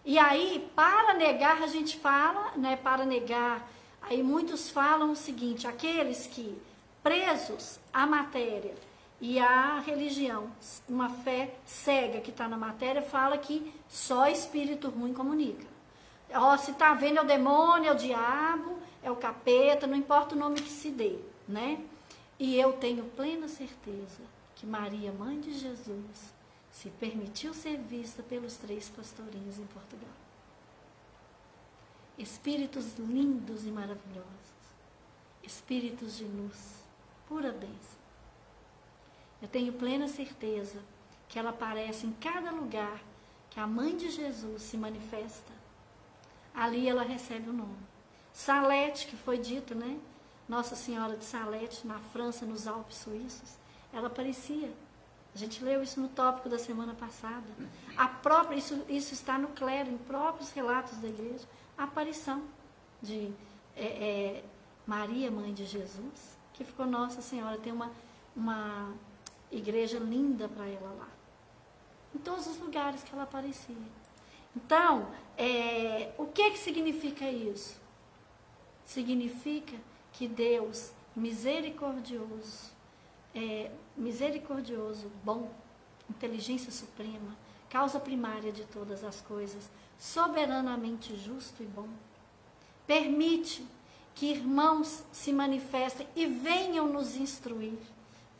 E aí, para negar, a gente fala, né, para negar, aí muitos falam o seguinte, aqueles que, presos à matéria e à religião, uma fé cega que está na matéria, fala que só espírito ruim comunica. Ó, se está vendo é o demônio, é o diabo, é o capeta, não importa o nome que se dê, né? E eu tenho plena certeza que Maria, mãe de Jesus, se permitiu ser vista pelos 3 pastorinhos em Portugal. Espíritos lindos e maravilhosos, espíritos de luz, pura bênção. Eu tenho plena certeza que ela aparece em cada lugar que a mãe de Jesus se manifesta. Ali ela recebe o nome. Salete, que foi dito, né? Nossa Senhora de Salete, na França, nos Alpes suíços, ela aparecia. A gente leu isso no tópico da semana passada. A própria, isso está no clero, em próprios relatos da igreja, a aparição de Maria, mãe de Jesus, que ficou Nossa Senhora, tem uma igreja linda para ela lá. Em todos os lugares que ela aparecia. Então, o que significa isso? Significa que Deus, misericordioso, bom, inteligência suprema, causa primária de todas as coisas, soberanamente justo e bom, permite que irmãos se manifestem e venham nos instruir,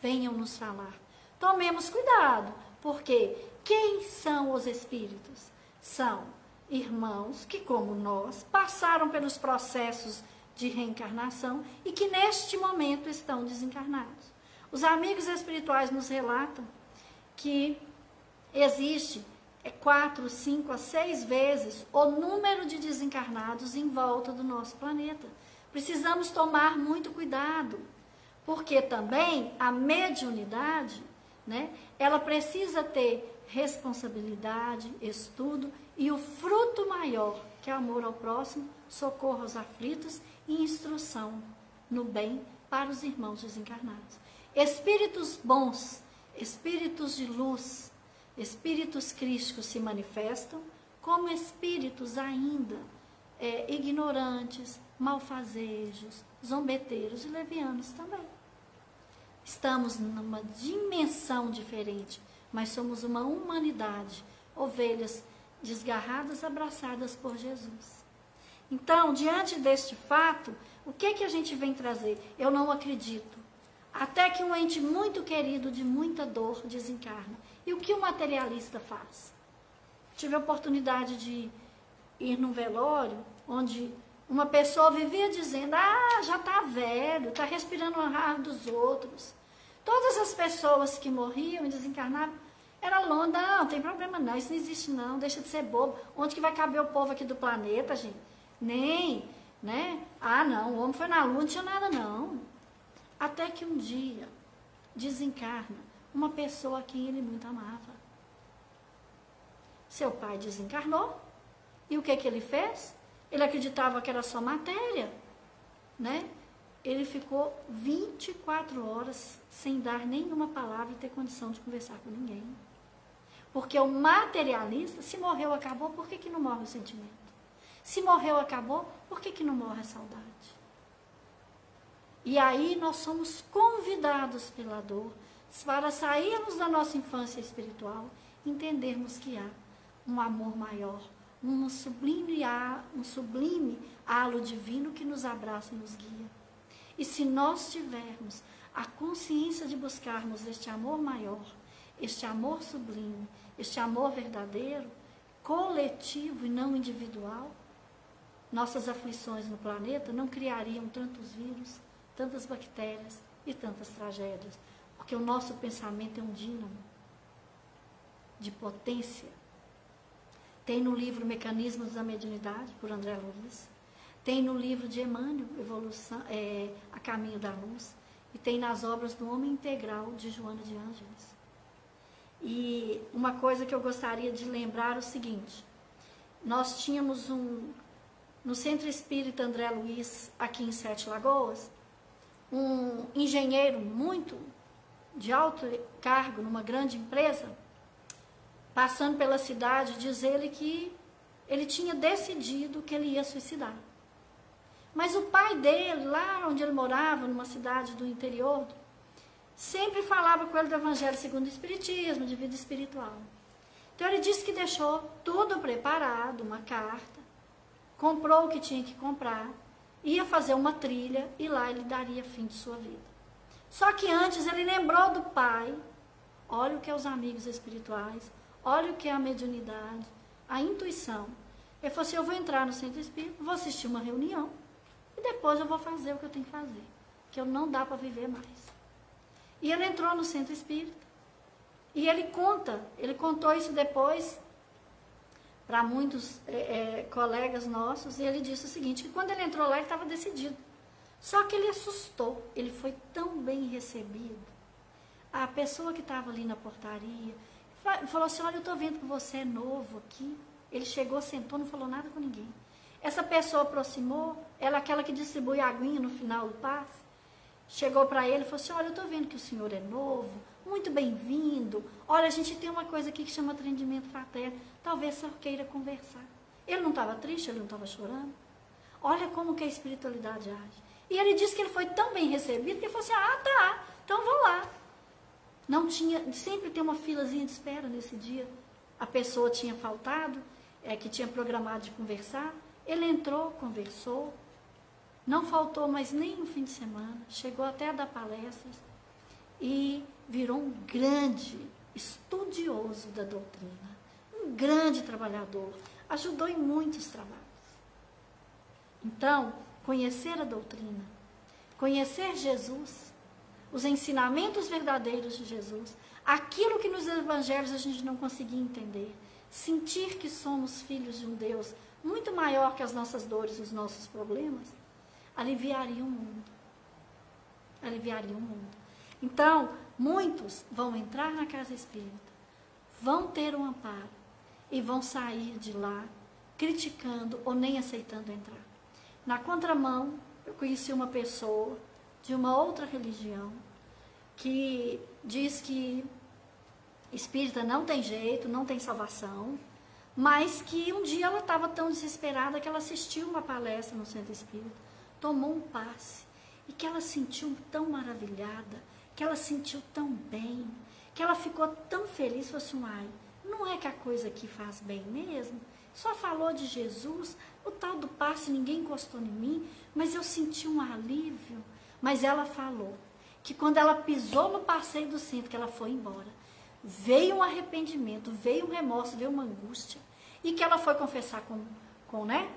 venham nos falar. Tomemos cuidado, porque quem são os espíritos? São irmãos que, como nós, passaram pelos processos de reencarnação e que neste momento estão desencarnados. Os amigos espirituais nos relatam que existe 4, 5 a 6 vezes o número de desencarnados em volta do nosso planeta. Precisamos tomar muito cuidado, porque também a mediunidade, né, ela precisa ter responsabilidade, estudo e o fruto maior, que é amor ao próximo, socorro aos aflitos e instrução no bem para os irmãos desencarnados. Espíritos bons, espíritos de luz, espíritos crísticos se manifestam como espíritos ainda ignorantes, malfazejos, zombeteiros e levianos também. Estamos numa dimensão diferente, mas somos uma humanidade, ovelhas desgarradas, abraçadas por Jesus. Então, diante deste fato, o que a gente vem trazer? Eu não acredito. Até que um ente muito querido, de muita dor, desencarna. E o que o materialista faz? Tive a oportunidade de ir num velório, onde uma pessoa vivia dizendo, já está velho, está respirando o ar dos outros. Todas as pessoas que morriam e desencarnavam, era longe, não tem problema não, isso não existe não, deixa de ser bobo. Onde que vai caber o povo aqui do planeta, gente? Nem, né? Não, o homem foi na lua, não tinha nada não. Até que um dia desencarna uma pessoa a quem ele muito amava. Seu pai desencarnou, e o que ele fez? Ele acreditava que era só matéria, né? Ele ficou 24 horas sem dar nenhuma palavra e ter condição de conversar com ninguém. Porque o materialista, se morreu, acabou, por que não morre o sentimento? Se morreu, acabou, por que não morre a saudade? E aí nós somos convidados pela dor para sairmos da nossa infância espiritual, entendermos que há um amor maior, um sublime halo divino que nos abraça e nos guia. E se nós tivermos a consciência de buscarmos este amor maior, este amor sublime, este amor verdadeiro, coletivo e não individual, nossas aflições no planeta não criariam tantos vírus, tantas bactérias e tantas tragédias, porque o nosso pensamento é um dínamo de potência. Tem no livro Mecanismos da Mediunidade, por André Luiz, tem no livro de Emmanuel, A Caminho da Luz, e tem nas obras do Homem Integral, de Joana de Ângeles. E uma coisa que eu gostaria de lembrar é o seguinte: nós tínhamos no Centro Espírita André Luiz, aqui em Sete Lagoas, um engenheiro muito de alto cargo numa grande empresa, passando pela cidade, diz ele que ele tinha decidido que ele ia suicidar. Mas o pai dele, lá onde ele morava, numa cidade do interior, sempre falava com ele do Evangelho segundo o Espiritismo, de vida espiritual. Então ele disse que deixou tudo preparado, uma carta, comprou o que tinha que comprar, ia fazer uma trilha e lá ele daria fim de sua vida. Só que antes ele lembrou do pai, olha o que é os amigos espirituais, olha o que é a mediunidade, a intuição. Ele falou assim: eu vou entrar no centro espírita, vou assistir uma reunião e depois eu vou fazer o que eu tenho que fazer, que eu não dá para viver mais. E ele entrou no centro espírita e ele contou isso depois para muitos colegas nossos, e ele disse o seguinte, que quando ele entrou lá ele estava decidido, só que ele assustou, ele foi tão bem recebido. A pessoa que estava ali na portaria falou assim: olha, eu estou vendo que você é novo aqui. Ele chegou, sentou, não falou nada com ninguém. Essa pessoa aproximou, ela aquela que distribui a aguinha no final do passe, chegou para ele e falou assim: olha, eu estou vendo que o senhor é novo, muito bem-vindo. Olha, a gente tem uma coisa aqui que chama atendimento fraterno, talvez o senhor queira conversar. Ele não estava triste, ele não estava chorando. Olha como que a espiritualidade age. E ele disse que ele foi tão bem recebido que ele falou assim: ah, tá, então vou lá. Não tinha, sempre tem uma filazinha de espera nesse dia. A pessoa tinha faltado, que tinha programado de conversar. Ele entrou, conversou, não faltou mais nem um fim de semana, chegou até a dar palestras e virou um grande estudioso da doutrina, um grande trabalhador, ajudou em muitos trabalhos. Então, conhecer a doutrina, conhecer Jesus, os ensinamentos verdadeiros de Jesus, aquilo que nos evangelhos a gente não conseguia entender, sentir que somos filhos de um Deus muito maior que as nossas dores, os nossos problemas, aliviaria o mundo. Aliviaria o mundo. Então, muitos vão entrar na casa espírita, vão ter um amparo e vão sair de lá criticando ou nem aceitando entrar. Na contramão, eu conheci uma pessoa de uma outra religião que diz que espírita não tem jeito, não tem salvação, mas que um dia ela estava tão desesperada que ela assistiu uma palestra no centro espírita, tomou um passe e que ela sentiu tão maravilhada, que ela sentiu tão bem, que ela ficou tão feliz, falou assim: ai, não é que a coisa aqui faz bem mesmo? Só falou de Jesus, o tal do passe ninguém encostou em mim, mas eu senti um alívio. Mas ela falou que quando ela pisou no passeio do centro, que ela foi embora, veio um arrependimento, veio um remorso, veio uma angústia, e que ela foi confessar né?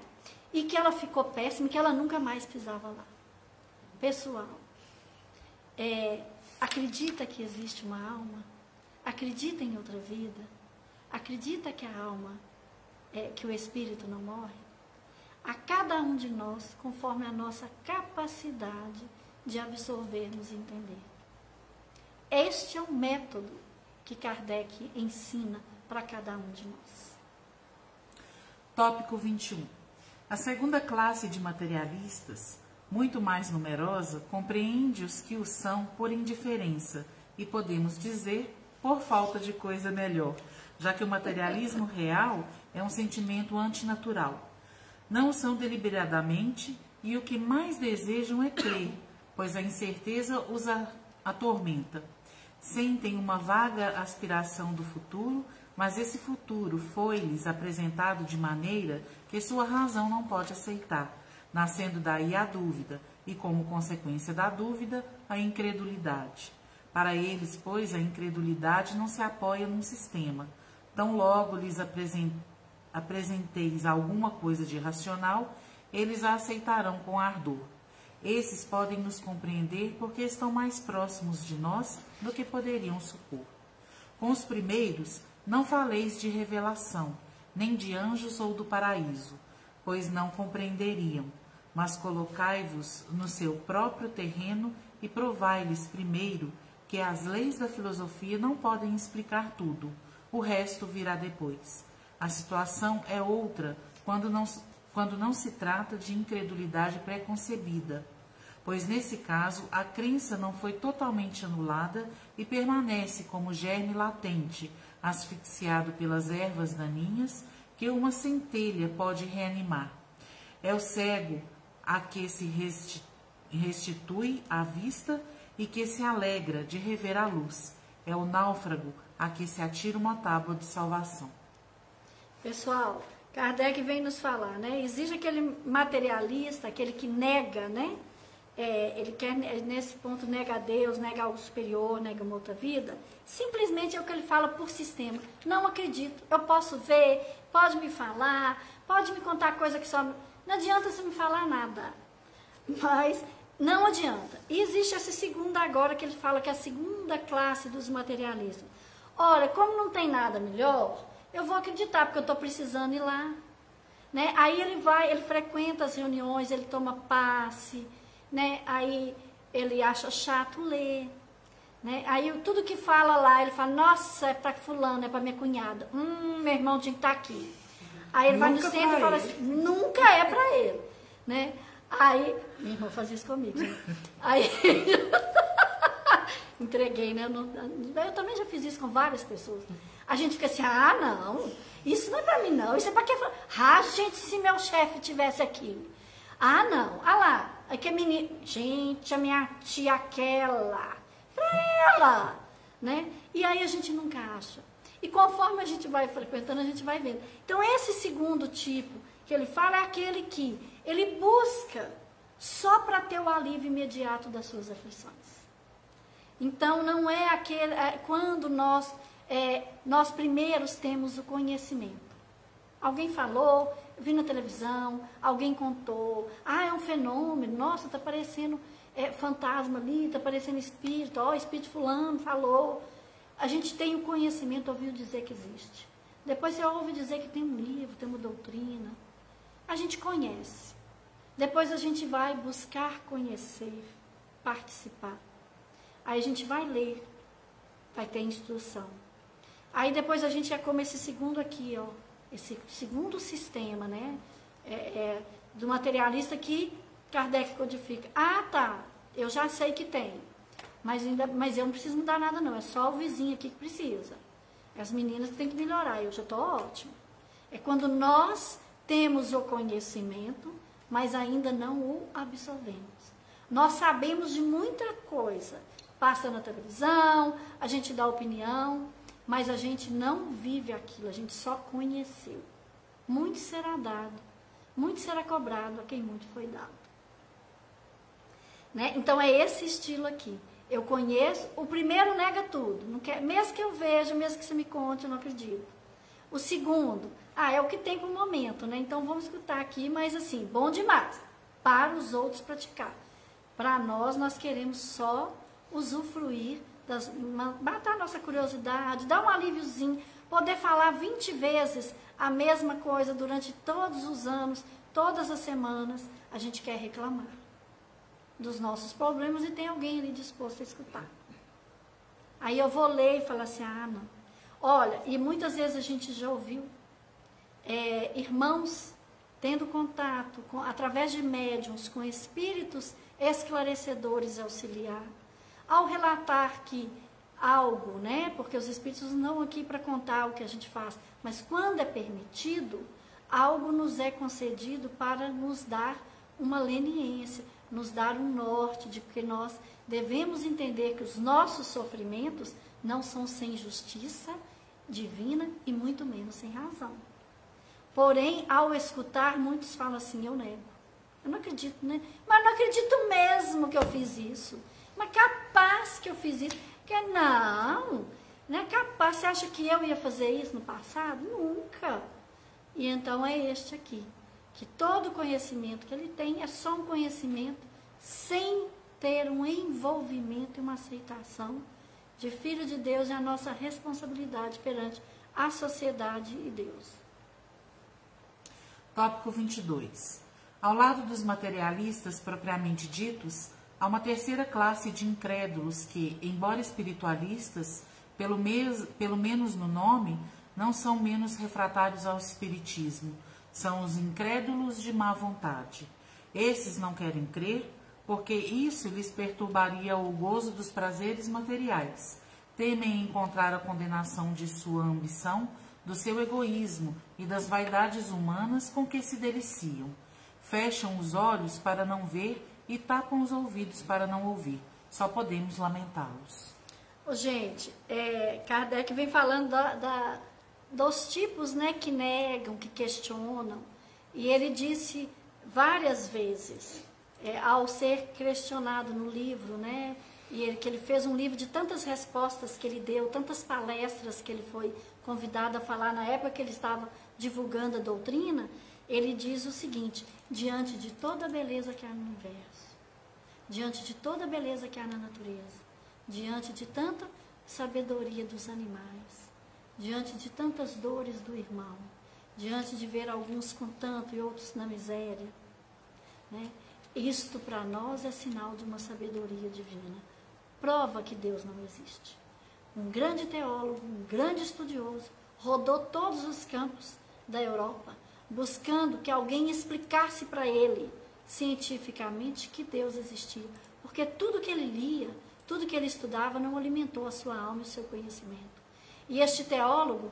E que ela ficou péssima, que ela nunca mais pisava lá. Pessoal, acredita que existe uma alma? Acredita em outra vida? Acredita que a alma, que o espírito não morre? A cada um de nós, conforme a nossa capacidade de absorvermos e entender. Este é o método que Kardec ensina para cada um de nós. Tópico 21. A segunda classe de materialistas, muito mais numerosa, compreende os que o são por indiferença e, podemos dizer, por falta de coisa melhor, já que o materialismo real é um sentimento antinatural. Não o são deliberadamente e o que mais desejam é crer, pois a incerteza os atormenta. Sentem uma vaga aspiração do futuro, mas esse futuro foi-lhes apresentado de maneira que sua razão não pode aceitar, nascendo daí a dúvida, e como consequência da dúvida, a incredulidade. Para eles, pois, a incredulidade não se apoia num sistema. Tão logo lhes apresenteis alguma coisa de racional, eles a aceitarão com ardor. Esses podem nos compreender porque estão mais próximos de nós do que poderiam supor. Com os primeiros, não faleis de revelação, nem de anjos ou do paraíso, pois não compreenderiam, mas colocai-vos no seu próprio terreno e provai-lhes primeiro que as leis da filosofia não podem explicar tudo, o resto virá depois. A situação é outra quando não se trata de incredulidade preconcebida, pois nesse caso a crença não foi totalmente anulada e permanece como germe latente, asfixiado pelas ervas daninhas que uma centelha pode reanimar. É o cego a que se restitui a vista e que se alegra de rever a luz. É o náufrago a que se atira uma tábua de salvação. Pessoal, Kardec vem nos falar, né? Existe aquele materialista, aquele que nega, né? Ele quer, nesse ponto, nega a Deus, nega algo superior, nega uma outra vida. Simplesmente é o que ele fala por sistema. Não acredito, eu posso ver, pode me falar, pode me contar coisa que só... Não adianta você me falar nada. Mas não adianta. E existe essa segunda agora, que ele fala que é a segunda classe dos materialistas. Olha, como não tem nada melhor, eu vou acreditar, porque eu estou precisando ir lá. Né? Aí ele frequenta as reuniões, ele toma passe... Né? Aí ele acha chato ler, né? Aí tudo que fala lá, ele fala, nossa, é para fulano, é para minha cunhada, meu irmão tinha que estar aqui. Aí ele vai no centro e fala assim, nunca é para ele, né? Aí, minha irmã fazia isso comigo, né? Aí, entreguei, né? Eu também já fiz isso com várias pessoas. A gente fica assim, não, isso não é para mim não, isso é para quem fala, gente, se meu chefe tivesse aqui. Não, lá. Aqui a menina, gente, a minha tia aquela, pra ela, né? E aí a gente nunca acha. E conforme a gente vai frequentando, a gente vai vendo. Então esse segundo tipo que ele fala é aquele que ele busca só para ter o alívio imediato das suas aflições. Então não é aquele, quando nós primeiros temos o conhecimento. Alguém falou, eu vi na televisão, alguém contou, é um fenômeno, nossa, está aparecendo fantasma ali, está aparecendo espírito, espírito fulano falou. A gente tem o conhecimento, ouviu dizer que existe. Depois você ouve dizer que tem um livro, tem uma doutrina. A gente conhece. Depois a gente vai buscar conhecer, participar. Aí a gente vai ler, vai ter instrução. Aí depois a gente como esse segundo aqui, esse segundo sistema, né, do materialista que Kardec codifica. Tá, eu já sei que tem, mas eu não preciso mudar nada não, é só o vizinho aqui que precisa. As meninas têm que melhorar, eu já estou ótimo. É quando nós temos o conhecimento, mas ainda não o absorvemos. Nós sabemos de muita coisa, passa na televisão, a gente dá opinião, mas a gente não vive aquilo, a gente só conheceu. Muito será dado, muito será cobrado a quem muito foi dado. Né? Então é esse estilo aqui. Eu conheço, o primeiro nega tudo, não quer, mesmo que eu veja, mesmo que você me conte, eu não acredito. O segundo, é o que tem para o momento, né? Então vamos escutar aqui, mas assim, bom demais, para os outros praticar. Para nós queremos só usufruir, matar a nossa curiosidade, dar um alíviozinho, poder falar 20 vezes a mesma coisa durante todos os anos, todas as semanas, a gente quer reclamar dos nossos problemas e tem alguém ali disposto a escutar. Aí eu vou ler e falar assim, não. Olha, e muitas vezes a gente já ouviu irmãos tendo contato, através de médiuns, com espíritos esclarecedores auxiliar, ao relatar que algo, né, porque os espíritos não aqui para contar o que a gente faz, mas quando é permitido, algo nos é concedido para nos dar uma leniência, nos dar um norte, de que nós devemos entender que os nossos sofrimentos não são sem justiça divina e muito menos sem razão. Porém, ao escutar, muitos falam assim, eu nego. Eu não acredito, né? Mas não acredito mesmo que eu fiz isso. Mas capaz que eu fiz isso. Que não é capaz. Você acha que eu ia fazer isso no passado? Nunca. E então é este aqui. Que todo conhecimento que ele tem é só um conhecimento sem ter um envolvimento e uma aceitação de Filho de Deus e a nossa responsabilidade perante a sociedade e Deus. Tópico 22. Ao lado dos materialistas propriamente ditos, há uma terceira classe de incrédulos que, embora espiritualistas, pelo menos no nome, não são menos refratários ao espiritismo. São os incrédulos de má vontade. Esses não querem crer, porque isso lhes perturbaria o gozo dos prazeres materiais. Temem encontrar a condenação de sua ambição, do seu egoísmo e das vaidades humanas com que se deliciam. Fecham os olhos para não ver e tapam os ouvidos para não ouvir. Só podemos lamentá-los. Gente, Kardec vem falando dos tipos, né, que negam, que questionam. E ele disse várias vezes, ao ser questionado no livro, né, que ele fez um livro de tantas respostas que ele deu, tantas palestras que ele foi convidado a falar na época que ele estava divulgando a doutrina, ele diz o seguinte: diante de toda a beleza que há no universo, diante de toda a beleza que há na natureza, diante de tanta sabedoria dos animais, diante de tantas dores do irmão, diante de ver alguns com tanto e outros na miséria, né? Isto para nós é sinal de uma sabedoria divina. Prova que Deus não existe. Um grande teólogo, um grande estudioso, rodou todos os campos da Europa, buscando que alguém explicasse para ele, cientificamente, que Deus existia. Porque tudo que ele lia, tudo que ele estudava, não alimentou a sua alma e o seu conhecimento. E este teólogo,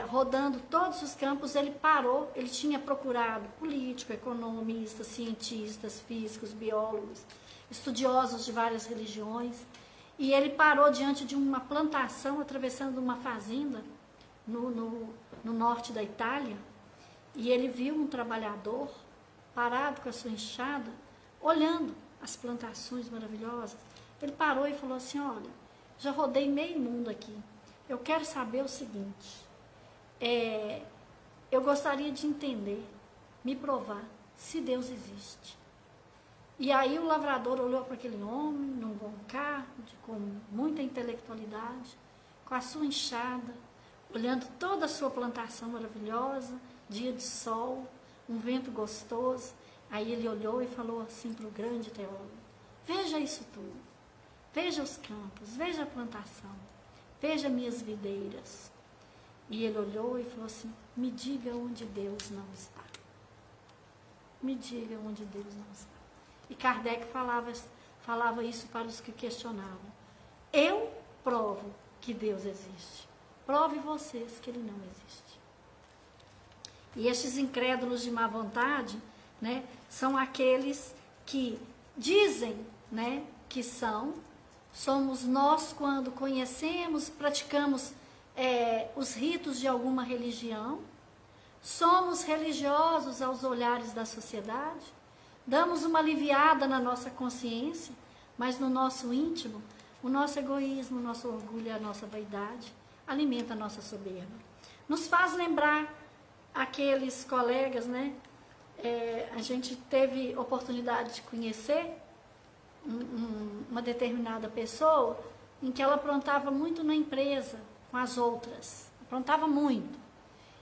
rodando todos os campos, ele parou, ele tinha procurado político, economistas, cientistas, físicos, biólogos, estudiosos de várias religiões, e ele parou diante de uma plantação, atravessando uma fazenda no norte da Itália, e ele viu um trabalhador parado com a sua enxada, olhando as plantações maravilhosas. Ele parou e falou assim: olha, já rodei meio mundo aqui, eu quero saber o seguinte, eu gostaria de entender, me provar se Deus existe. E aí o lavrador olhou para aquele homem, num bom carro, com muita intelectualidade, com a sua enxada, olhando toda a sua plantação maravilhosa, dia de sol, um vento gostoso. Aí ele olhou e falou assim para o grande teólogo: veja isso tudo, veja os campos, veja a plantação, veja minhas videiras. E ele olhou e falou assim: me diga onde Deus não está. Me diga onde Deus não está. E Kardec falava isso para os que questionavam. Eu provo que Deus existe. Prove vocês que Ele não existe. E estes incrédulos de má vontade, né, são aqueles que dizem, né, que somos nós quando conhecemos, praticamos os ritos de alguma religião, somos religiosos aos olhares da sociedade, damos uma aliviada na nossa consciência, mas no nosso íntimo, o nosso egoísmo, o nosso orgulho e a nossa vaidade alimenta a nossa soberba. Nos faz lembrar aqueles colegas, né? A gente teve oportunidade de conhecer uma determinada pessoa em que ela aprontava muito na empresa com as outras, aprontava muito.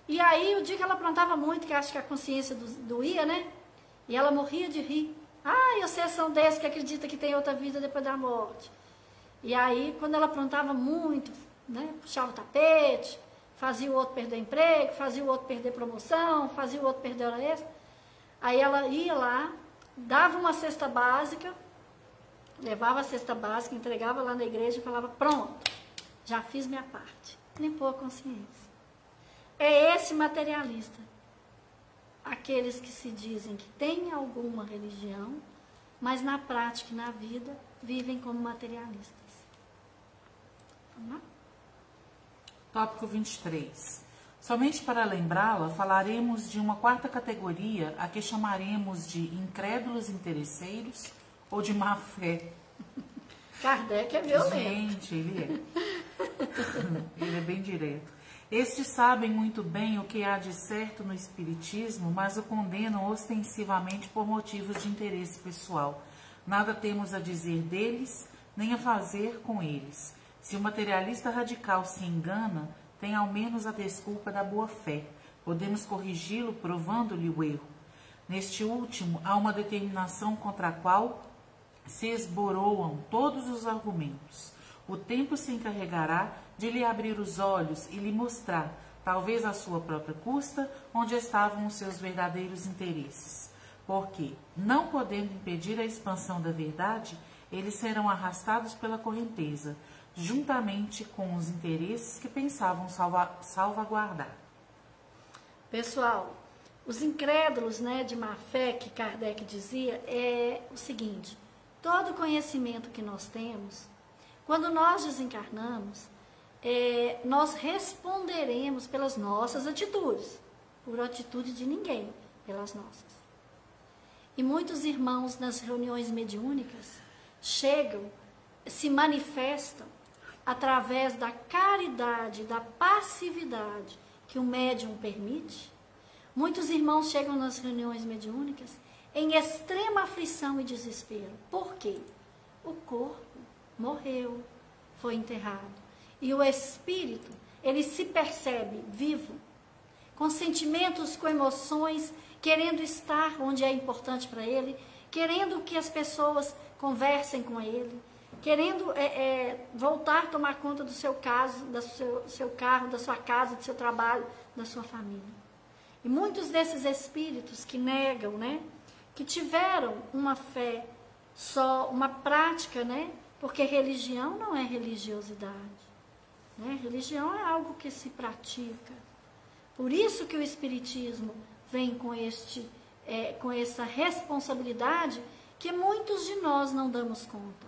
E aí, o dia que ela aprontava muito, que acho que a consciência doía, né? E ela morria de rir. Vocês são desses que acreditam que tem outra vida depois da morte. E aí, quando ela aprontava muito, né, puxava o tapete, fazia o outro perder emprego, fazia o outro perder promoção, fazia o outro perder hora extra. Aí ela ia lá, dava uma cesta básica, levava a cesta básica, entregava lá na igreja e falava: pronto, já fiz minha parte. Limpou a consciência. É esse materialista. Aqueles que se dizem que têm alguma religião, mas na prática e na vida vivem como materialistas. Vamos lá? Tópico 23. Somente para lembrá-la, falaremos de uma quarta categoria, a que chamaremos de incrédulos interesseiros ou de má fé. Kardec é violento. Gente, ele é. Ele é bem direto. Estes sabem muito bem o que há de certo no espiritismo, mas o condenam ostensivamente por motivos de interesse pessoal. Nada temos a dizer deles, nem a fazer com eles. Se o materialista radical se engana, tem ao menos a desculpa da boa-fé. Podemos corrigi-lo provando-lhe o erro. Neste último, há uma determinação contra a qual se esboroam todos os argumentos. O tempo se encarregará de lhe abrir os olhos e lhe mostrar, talvez à sua própria custa, onde estavam os seus verdadeiros interesses. Porque, não podendo impedir a expansão da verdade, eles serão arrastados pela correnteza, juntamente com os interesses que pensavam salvaguardar. Pessoal, os incrédulos, de má fé, que Kardec dizia, é o seguinte: todo conhecimento que nós temos, quando nós desencarnamos, nós responderemos pelas nossas atitudes, por atitude de ninguém, pelas nossas. E muitos irmãos nas reuniões mediúnicas chegam, se manifestam através da caridade, da passividade que o médium permite. Muitos irmãos chegam nas reuniões mediúnicas em extrema aflição e desespero. Por quê? O corpo morreu, foi enterrado. E o espírito, ele se percebe vivo, com sentimentos, com emoções, querendo estar onde é importante para ele, querendo que as pessoas conversem com ele, querendo voltar a tomar conta do seu caso, do seu carro, da sua casa, do seu trabalho, da sua família. E muitos desses espíritos que negam, que tiveram uma fé só, uma prática, porque religião não é religiosidade. Religião é algo que se pratica. Por isso que o Espiritismo vem com essa responsabilidade que muitos de nós não damos conta.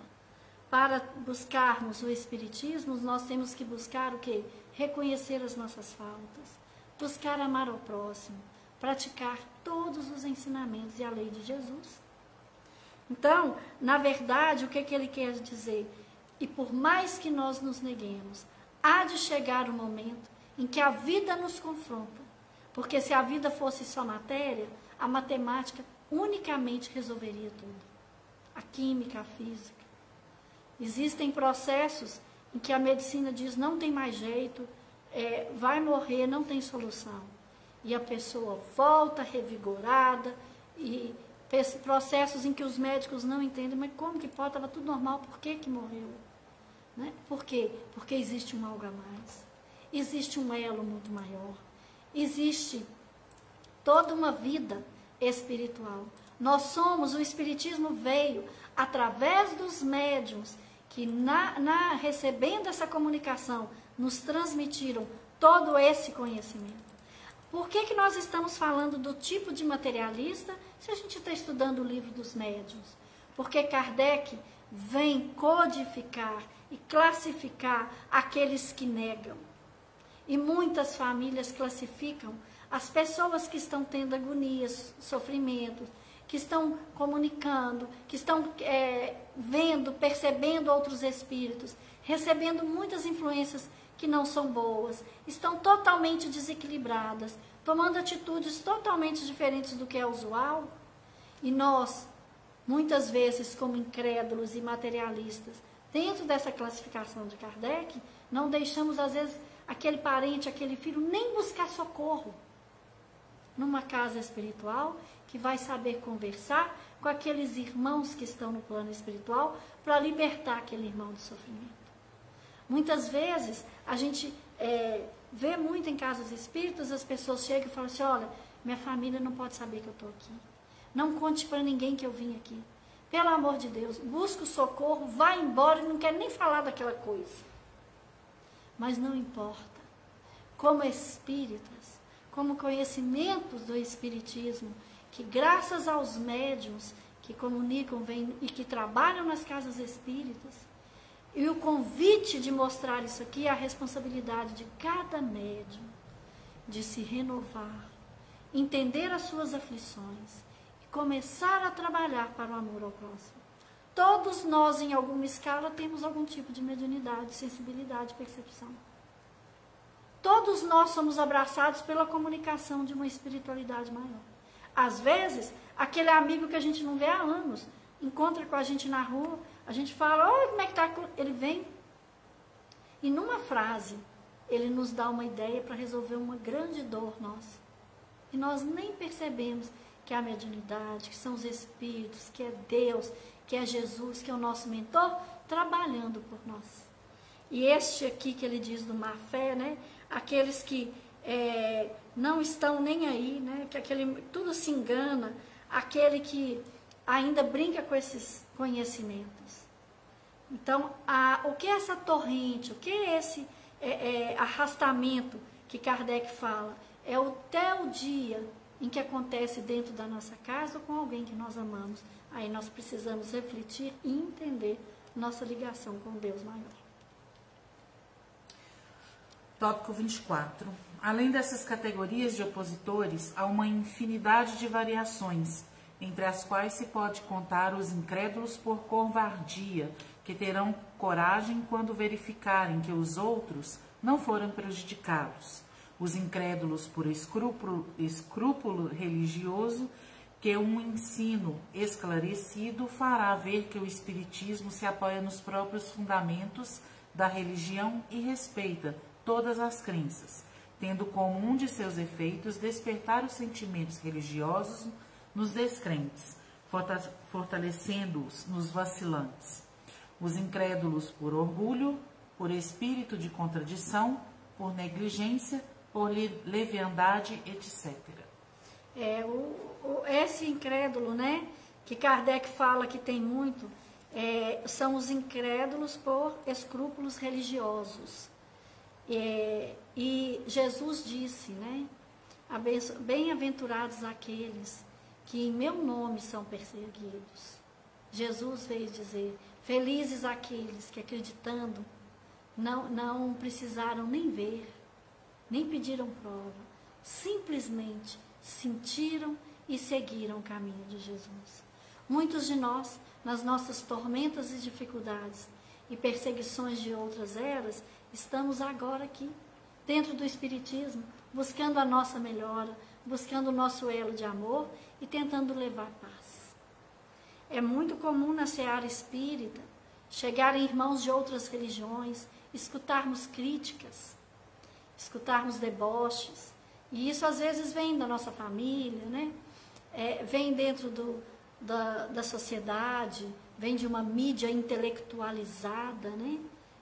Para buscarmos o Espiritismo, nós temos que buscar o quê? Reconhecer as nossas faltas, buscar amar ao próximo, praticar todos os ensinamentos e a lei de Jesus. Então, na verdade, o que ele quer dizer? E por mais que nós nos neguemos, há de chegar o momento em que a vida nos confronta. Porque se a vida fosse só matéria, a matemática unicamente resolveria tudo. A química, a física. Existem processos em que a medicina diz não tem mais jeito, vai morrer, não tem solução. E a pessoa volta revigorada, e processos em que os médicos não entendem, mas como que pode, estava tudo normal, por que morreu? Por quê? Porque existe um algo a mais, existe um elo muito maior, existe toda uma vida espiritual. O Espiritismo veio através dos médiuns que recebendo essa comunicação nos transmitiram todo esse conhecimento. Por que nós estamos falando do tipo de materialista se a gente está estudando o livro dos médiuns? Porque Kardec vem codificar e classificar aqueles que negam. E muitas famílias classificam as pessoas que estão tendo agonias, sofrimentos, que estão comunicando, que estão vendo, percebendo outros espíritos, recebendo muitas influências que não são boas, estão totalmente desequilibradas, tomando atitudes totalmente diferentes do que é usual. E nós, muitas vezes, como incrédulos e materialistas, dentro dessa classificação de Kardec, não deixamos, às vezes, aquele parente, aquele filho, nem buscar socorro numa casa espiritual, que vai saber conversar com aqueles irmãos que estão no plano espiritual para libertar aquele irmão do sofrimento. Muitas vezes, a gente vê muito em casas espíritas, as pessoas chegam e falam assim, olha, minha família não pode saber que eu estou aqui. Não conte para ninguém que eu vim aqui. Pelo amor de Deus, busca o socorro, vai embora e não quer nem falar daquela coisa. Mas não importa. Como espíritas, como conhecimentos do Espiritismo, que graças aos médiuns que comunicam e que trabalham nas casas espíritas, E o convite de mostrar isso aqui é a responsabilidade de cada médium de se renovar, entender as suas aflições e começar a trabalhar para o amor ao próximo. Todos nós, em alguma escala, temos algum tipo de mediunidade, sensibilidade, percepção. Todos nós somos abraçados pela comunicação de uma espiritualidade maior. Às vezes, aquele amigo que a gente não vê há anos, encontra com a gente na rua, a gente fala, olha como é que está, ele vem. E numa frase, ele nos dá uma ideia para resolver uma grande dor nossa. E nós nem percebemos que é a mediunidade, que são os espíritos, que é Deus, que é Jesus, que é o nosso mentor, trabalhando por nós. E este aqui que ele diz do má fé, né? Aqueles que não estão nem aí, né? Que tudo se engana, aquele que ainda brinca com esses conhecimentos. Então, o que é essa torrente, o que é esse arrastamento que Kardec fala? É até o dia em que acontece dentro da nossa casa ou com alguém que nós amamos. Aí nós precisamos refletir e entender nossa ligação com Deus maior. Tópico 24. Além dessas categorias de opositores, há uma infinidade de variações, entre as quais se pode contar os incrédulos por covardia, que terão coragem quando verificarem que os outros não foram prejudicá-los. Os incrédulos por escrúpulo religioso, que um ensino esclarecido fará ver que o Espiritismo se apoia nos próprios fundamentos da religião e respeita todas as crenças, tendo como um de seus efeitos despertar os sentimentos religiosos nos descrentes, fortalecendo-os nos vacilantes. Os incrédulos por orgulho, por espírito de contradição, por negligência, por leviandade, etc. Esse incrédulo, né, que Kardec fala que tem muito, são os incrédulos por escrúpulos religiosos. E Jesus disse, né, bem-aventurados aqueles que em meu nome são perseguidos. Jesus veio dizer, felizes aqueles que acreditando não precisaram nem ver, nem pediram prova, simplesmente sentiram e seguiram o caminho de Jesus. Muitos de nós, nas nossas tormentas e dificuldades e perseguições de outras eras, estamos agora aqui, dentro do Espiritismo, buscando a nossa melhora, buscando o nosso elo de amor e tentando levar paz. É muito comum na seara espírita chegarem irmãos de outras religiões, escutarmos críticas, escutarmos deboches, e isso às vezes vem da nossa família, né? Vem dentro da sociedade, vem de uma mídia intelectualizada, né?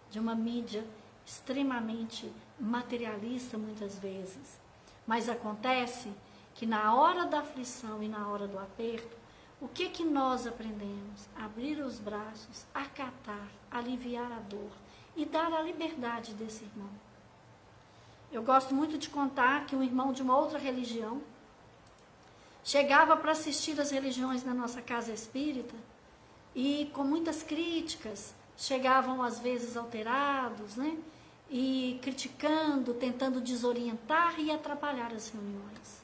De uma mídia extremamente materialista muitas vezes. Mas acontece que na hora da aflição e na hora do aperto, o que nós aprendemos? Abrir os braços, acatar, aliviar a dor e dar a liberdade desse irmão. Eu gosto muito de contar que um irmão de uma outra religião chegava para assistir às religiões na nossa casa espírita e com muitas críticas, chegavam às vezes alterados, né? E criticando, tentando desorientar e atrapalhar as reuniões,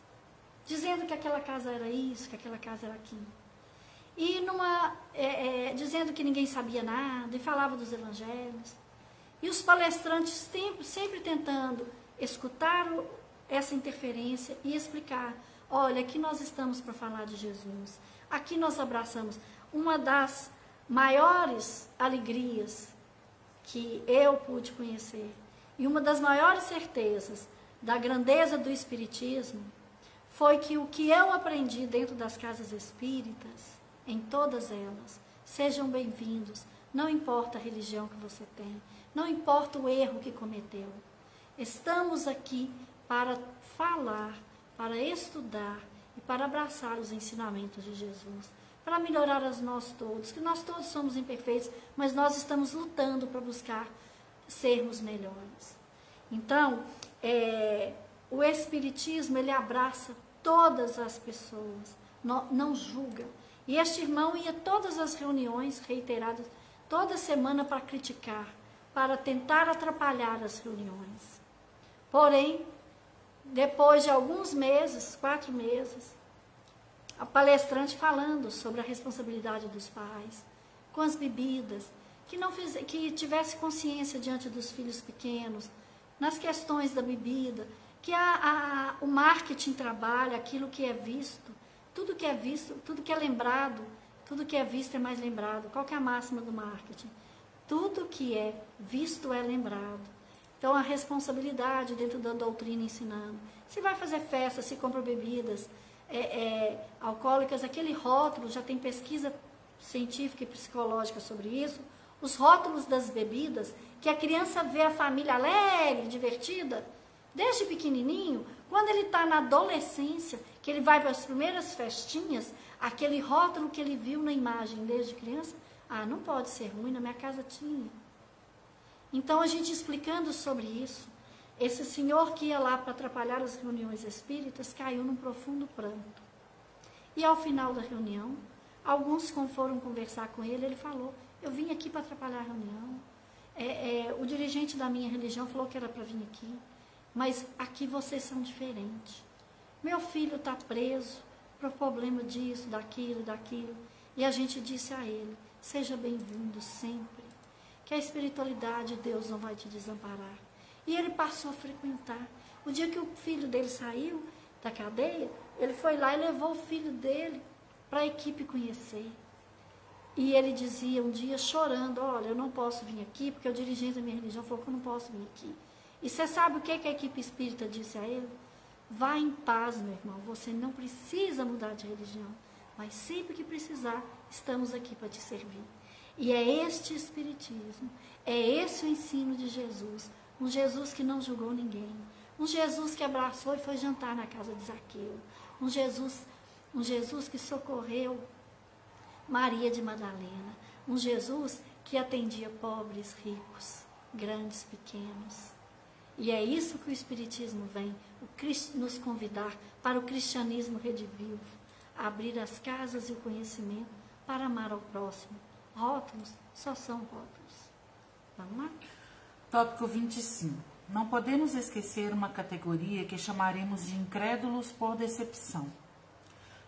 dizendo que aquela casa era isso, que aquela casa era aquilo, e dizendo que ninguém sabia nada, e falava dos evangelhos, e os palestrantes sempre tentando escutar essa interferência e explicar, olha, aqui nós estamos para falar de Jesus, aqui nós abraçamos uma das maiores alegrias que eu pude conhecer, e uma das maiores certezas da grandeza do Espiritismo foi que o que eu aprendi dentro das casas espíritas, em todas elas, sejam bem-vindos, não importa a religião que você tem, não importa o erro que cometeu. Estamos aqui para falar, para estudar e para abraçar os ensinamentos de Jesus, para melhorar nós todos, que nós todos somos imperfeitos, mas nós estamos lutando para buscar sermos melhores. Então, o Espiritismo, ele abraça todas as pessoas, não julga. E este irmão ia a todas as reuniões reiteradas, toda semana para criticar, para tentar atrapalhar as reuniões. Porém, depois de alguns meses, 4 meses, a palestrante falando sobre a responsabilidade dos pais, com as bebidas, que tivesse consciência diante dos filhos pequenos, nas questões da bebida, que o marketing trabalha aquilo que é visto, tudo que é visto, tudo que é lembrado, tudo que é visto é mais lembrado. Qual que é a máxima do marketing? Tudo que é visto é lembrado. Então, a responsabilidade dentro da doutrina ensinando. Se vai fazer festa, se compra bebidas alcoólicas, aquele rótulo, já tem pesquisa científica e psicológica sobre isso, os rótulos das bebidas, que a criança vê a família alegre, divertida, desde pequenininho, quando ele está na adolescência, que ele vai para as primeiras festinhas, aquele rótulo que ele viu na imagem desde criança, não pode ser ruim, na minha casa tinha. Então, a gente explicando sobre isso, esse senhor que ia lá para atrapalhar as reuniões espíritas, caiu num profundo pranto. E ao final da reunião, alguns que foram conversar com ele, ele falou, eu vim aqui para atrapalhar a reunião. O dirigente da minha religião falou que era para vir aqui, mas aqui vocês são diferentes. Meu filho está preso por problema disso, daquilo. E a gente disse a ele, seja bem-vindo sempre, que a espiritualidade de Deus não vai te desamparar. E ele passou a frequentar. O dia que o filho dele saiu da cadeia, ele foi lá e levou o filho dele para a equipe conhecer. E ele dizia um dia chorando, olha, eu não posso vir aqui, porque o dirigente da minha religião falou que eu não posso vir aqui. E você sabe o que a equipe espírita disse a ele? Vá em paz, meu irmão, você não precisa mudar de religião, mas sempre que precisar, estamos aqui para te servir. E é este espiritismo, é esse o ensino de Jesus, um Jesus que não julgou ninguém, um Jesus que abraçou e foi jantar na casa de Zaqueu, um Jesus que socorreu Maria de Madalena, um Jesus que atendia pobres, ricos, grandes, pequenos. E é isso que o Espiritismo vem nos convidar para o cristianismo redivivo, abrir as casas e o conhecimento para amar ao próximo. Rótulos só são rótulos. Vamos lá? Tópico 25. Não podemos esquecer uma categoria que chamaremos de incrédulos por decepção.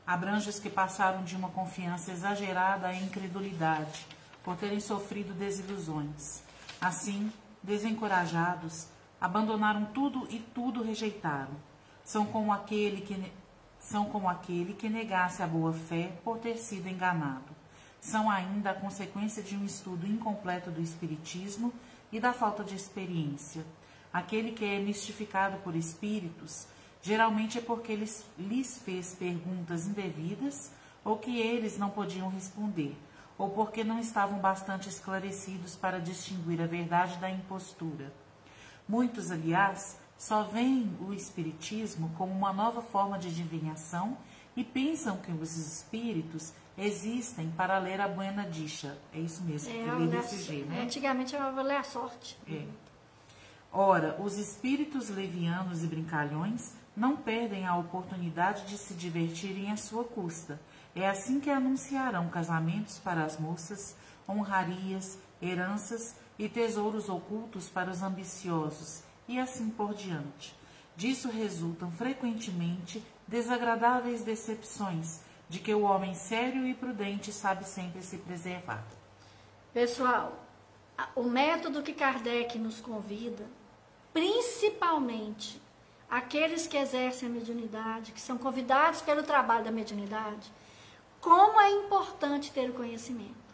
Abrange os que passaram de uma confiança exagerada à incredulidade, por terem sofrido desilusões. Assim, desencorajados, abandonaram tudo e tudo rejeitaram. São como aquele que negasse a boa fé por ter sido enganado. São ainda a consequência de um estudo incompleto do Espiritismo e da falta de experiência. Aquele que é mistificado por espíritos, geralmente é porque lhes fez perguntas indevidas ou que eles não podiam responder, ou porque não estavam bastante esclarecidos para distinguir a verdade da impostura. Muitos, aliás, só veem o espiritismo como uma nova forma de adivinhação e pensam que os espíritos existem para ler a Buena Dicha. É isso mesmo, que eu li desse jeito, né? Antigamente chamava ler a sorte. Ora, os espíritos levianos e brincalhões não perdem a oportunidade de se divertirem à sua custa. É assim que anunciarão casamentos para as moças, honrarias, heranças e tesouros ocultos para os ambiciosos, e assim por diante. Disso resultam frequentemente desagradáveis decepções, de que o homem sério e prudente sabe sempre se preservar. Pessoal, o método que Kardec nos convida, principalmente aqueles que exercem a mediunidade, que são convidados pelo trabalho da mediunidade, como é importante ter o conhecimento.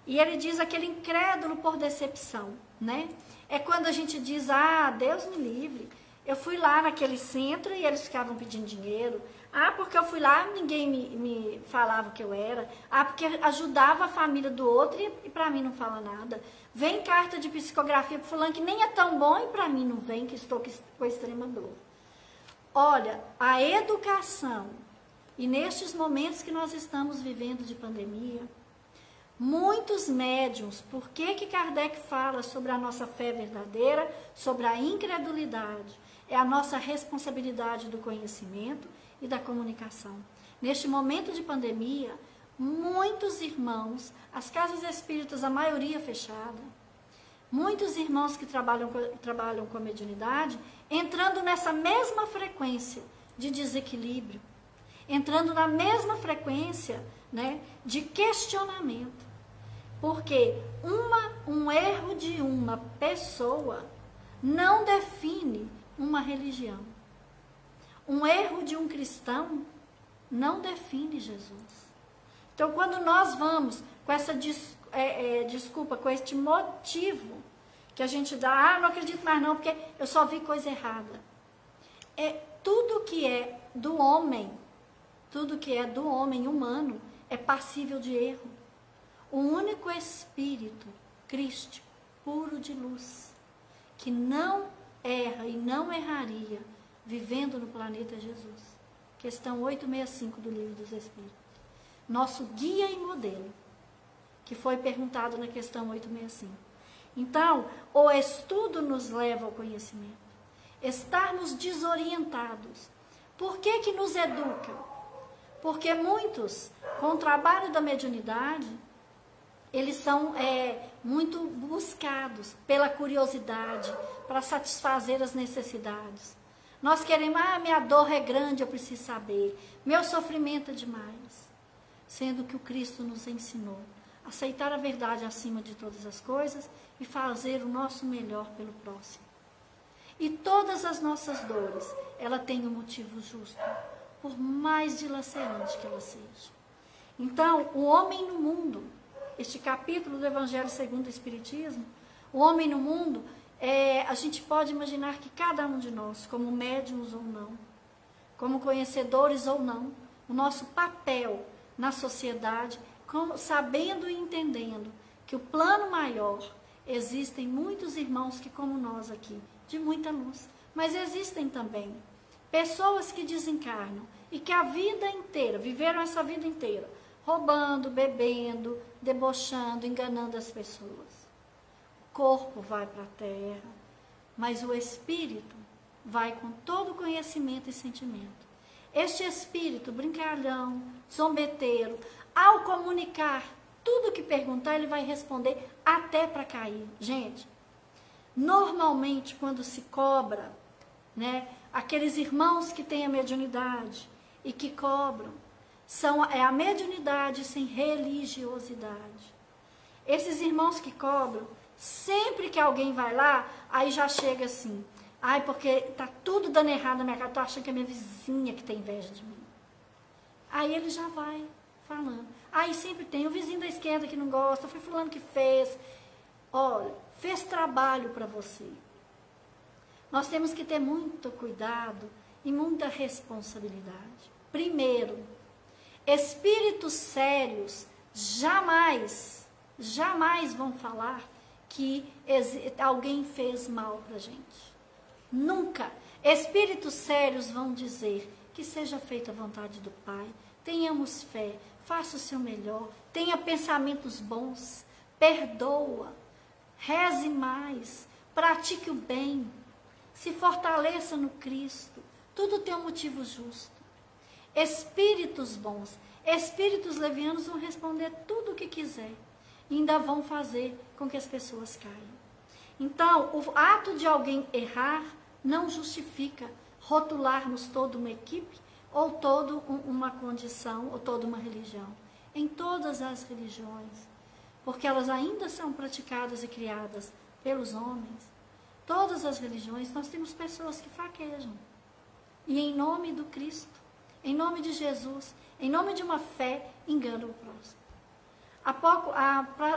E ele diz aquele incrédulo por decepção, né? É quando a gente diz, Deus me livre, eu fui lá naquele centro e eles ficavam pedindo dinheiro. Porque eu fui lá, ninguém me falava o que eu era. Porque ajudava a família do outro e para mim não fala nada. Vem carta de psicografia para fulano que nem é tão bom e para mim não vem, que estou com extrema dor. Olha, a educação, e nestes momentos que nós estamos vivendo de pandemia, muitos médiuns, por que Kardec fala sobre a nossa fé verdadeira, sobre a incredulidade? É a nossa responsabilidade do conhecimento e da comunicação. Neste momento de pandemia, muitos irmãos, as casas espíritas, a maioria fechada, muitos irmãos que trabalham com a mediunidade, entrando nessa mesma frequência de desequilíbrio, entrando na mesma frequência, né, de questionamento. Porque um erro de uma pessoa não define uma religião. Um erro de um cristão não define Jesus. Então, quando nós vamos com essa desculpa, com este motivo que a gente dá, não acredito mais não, porque eu só vi coisa errada. Tudo que é do homem humano é passível de erro. O único espírito crístico, puro de luz, que não erra e não erraria, vivendo no planeta Jesus. Questão 865 do Livro dos Espíritos. Nosso guia e modelo, que foi perguntado na questão 865. Então, o estudo nos leva ao conhecimento. Estarmos desorientados. Por que nos educa? Porque muitos, com o trabalho da mediunidade, eles são muito buscados pela curiosidade, para satisfazer as necessidades. Nós queremos, minha dor é grande, eu preciso saber. Meu sofrimento é demais. Sendo que o Cristo nos ensinou a aceitar a verdade acima de todas as coisas e fazer o nosso melhor pelo próximo. E todas as nossas dores, ela tem um motivo justo, por mais dilacerante que ela seja. Então, o homem no mundo, este capítulo do Evangelho segundo o Espiritismo, o homem no mundo, a gente pode imaginar que cada um de nós, como médiuns ou não, como conhecedores ou não, o nosso papel na sociedade, sabendo e entendendo que o plano maior, existem muitos irmãos que, como nós aqui, de muita luz, mas existem também pessoas que desencarnam e que a vida inteira, viveram essa vida inteira, roubando, bebendo, debochando, enganando as pessoas. O corpo vai para a terra, mas o espírito vai com todo conhecimento e sentimento. Este espírito brincalhão, zombeteiro, ao comunicar tudo que perguntar, ele vai responder até para cair. Gente, normalmente quando se cobra, né, aqueles irmãos que têm a mediunidade e que cobram, é a mediunidade sem religiosidade. Esses irmãos que cobram, sempre que alguém vai lá, aí já chega assim, porque tá tudo dando errado na minha casa, tô achando que é minha vizinha que tem inveja de mim. Aí ele já vai falando. Aí sempre tem o vizinho da esquerda que não gosta, foi fulano que fez. Olha, fez trabalho para você. Nós temos que ter muito cuidado e muita responsabilidade. Primeiro, espíritos sérios jamais vão falar que alguém fez mal para a gente. Nunca. Espíritos sérios vão dizer que seja feita a vontade do Pai, tenhamos fé, faça o seu melhor, tenha pensamentos bons, perdoa, reze mais, pratique o bem, se fortaleça no Cristo, tudo tem um motivo justo. Espíritos bons, espíritos levianos vão responder tudo o que quiser e ainda vão fazer com que as pessoas caiam. Então, o ato de alguém errar não justifica rotularmos toda uma equipe ou toda uma condição ou toda uma religião. Em todas as religiões, porque elas ainda são praticadas e criadas pelos homens, todas as religiões, nós temos pessoas que fraquejam. E em nome do Cristo, em nome de Jesus, em nome de uma fé, enganam o próximo.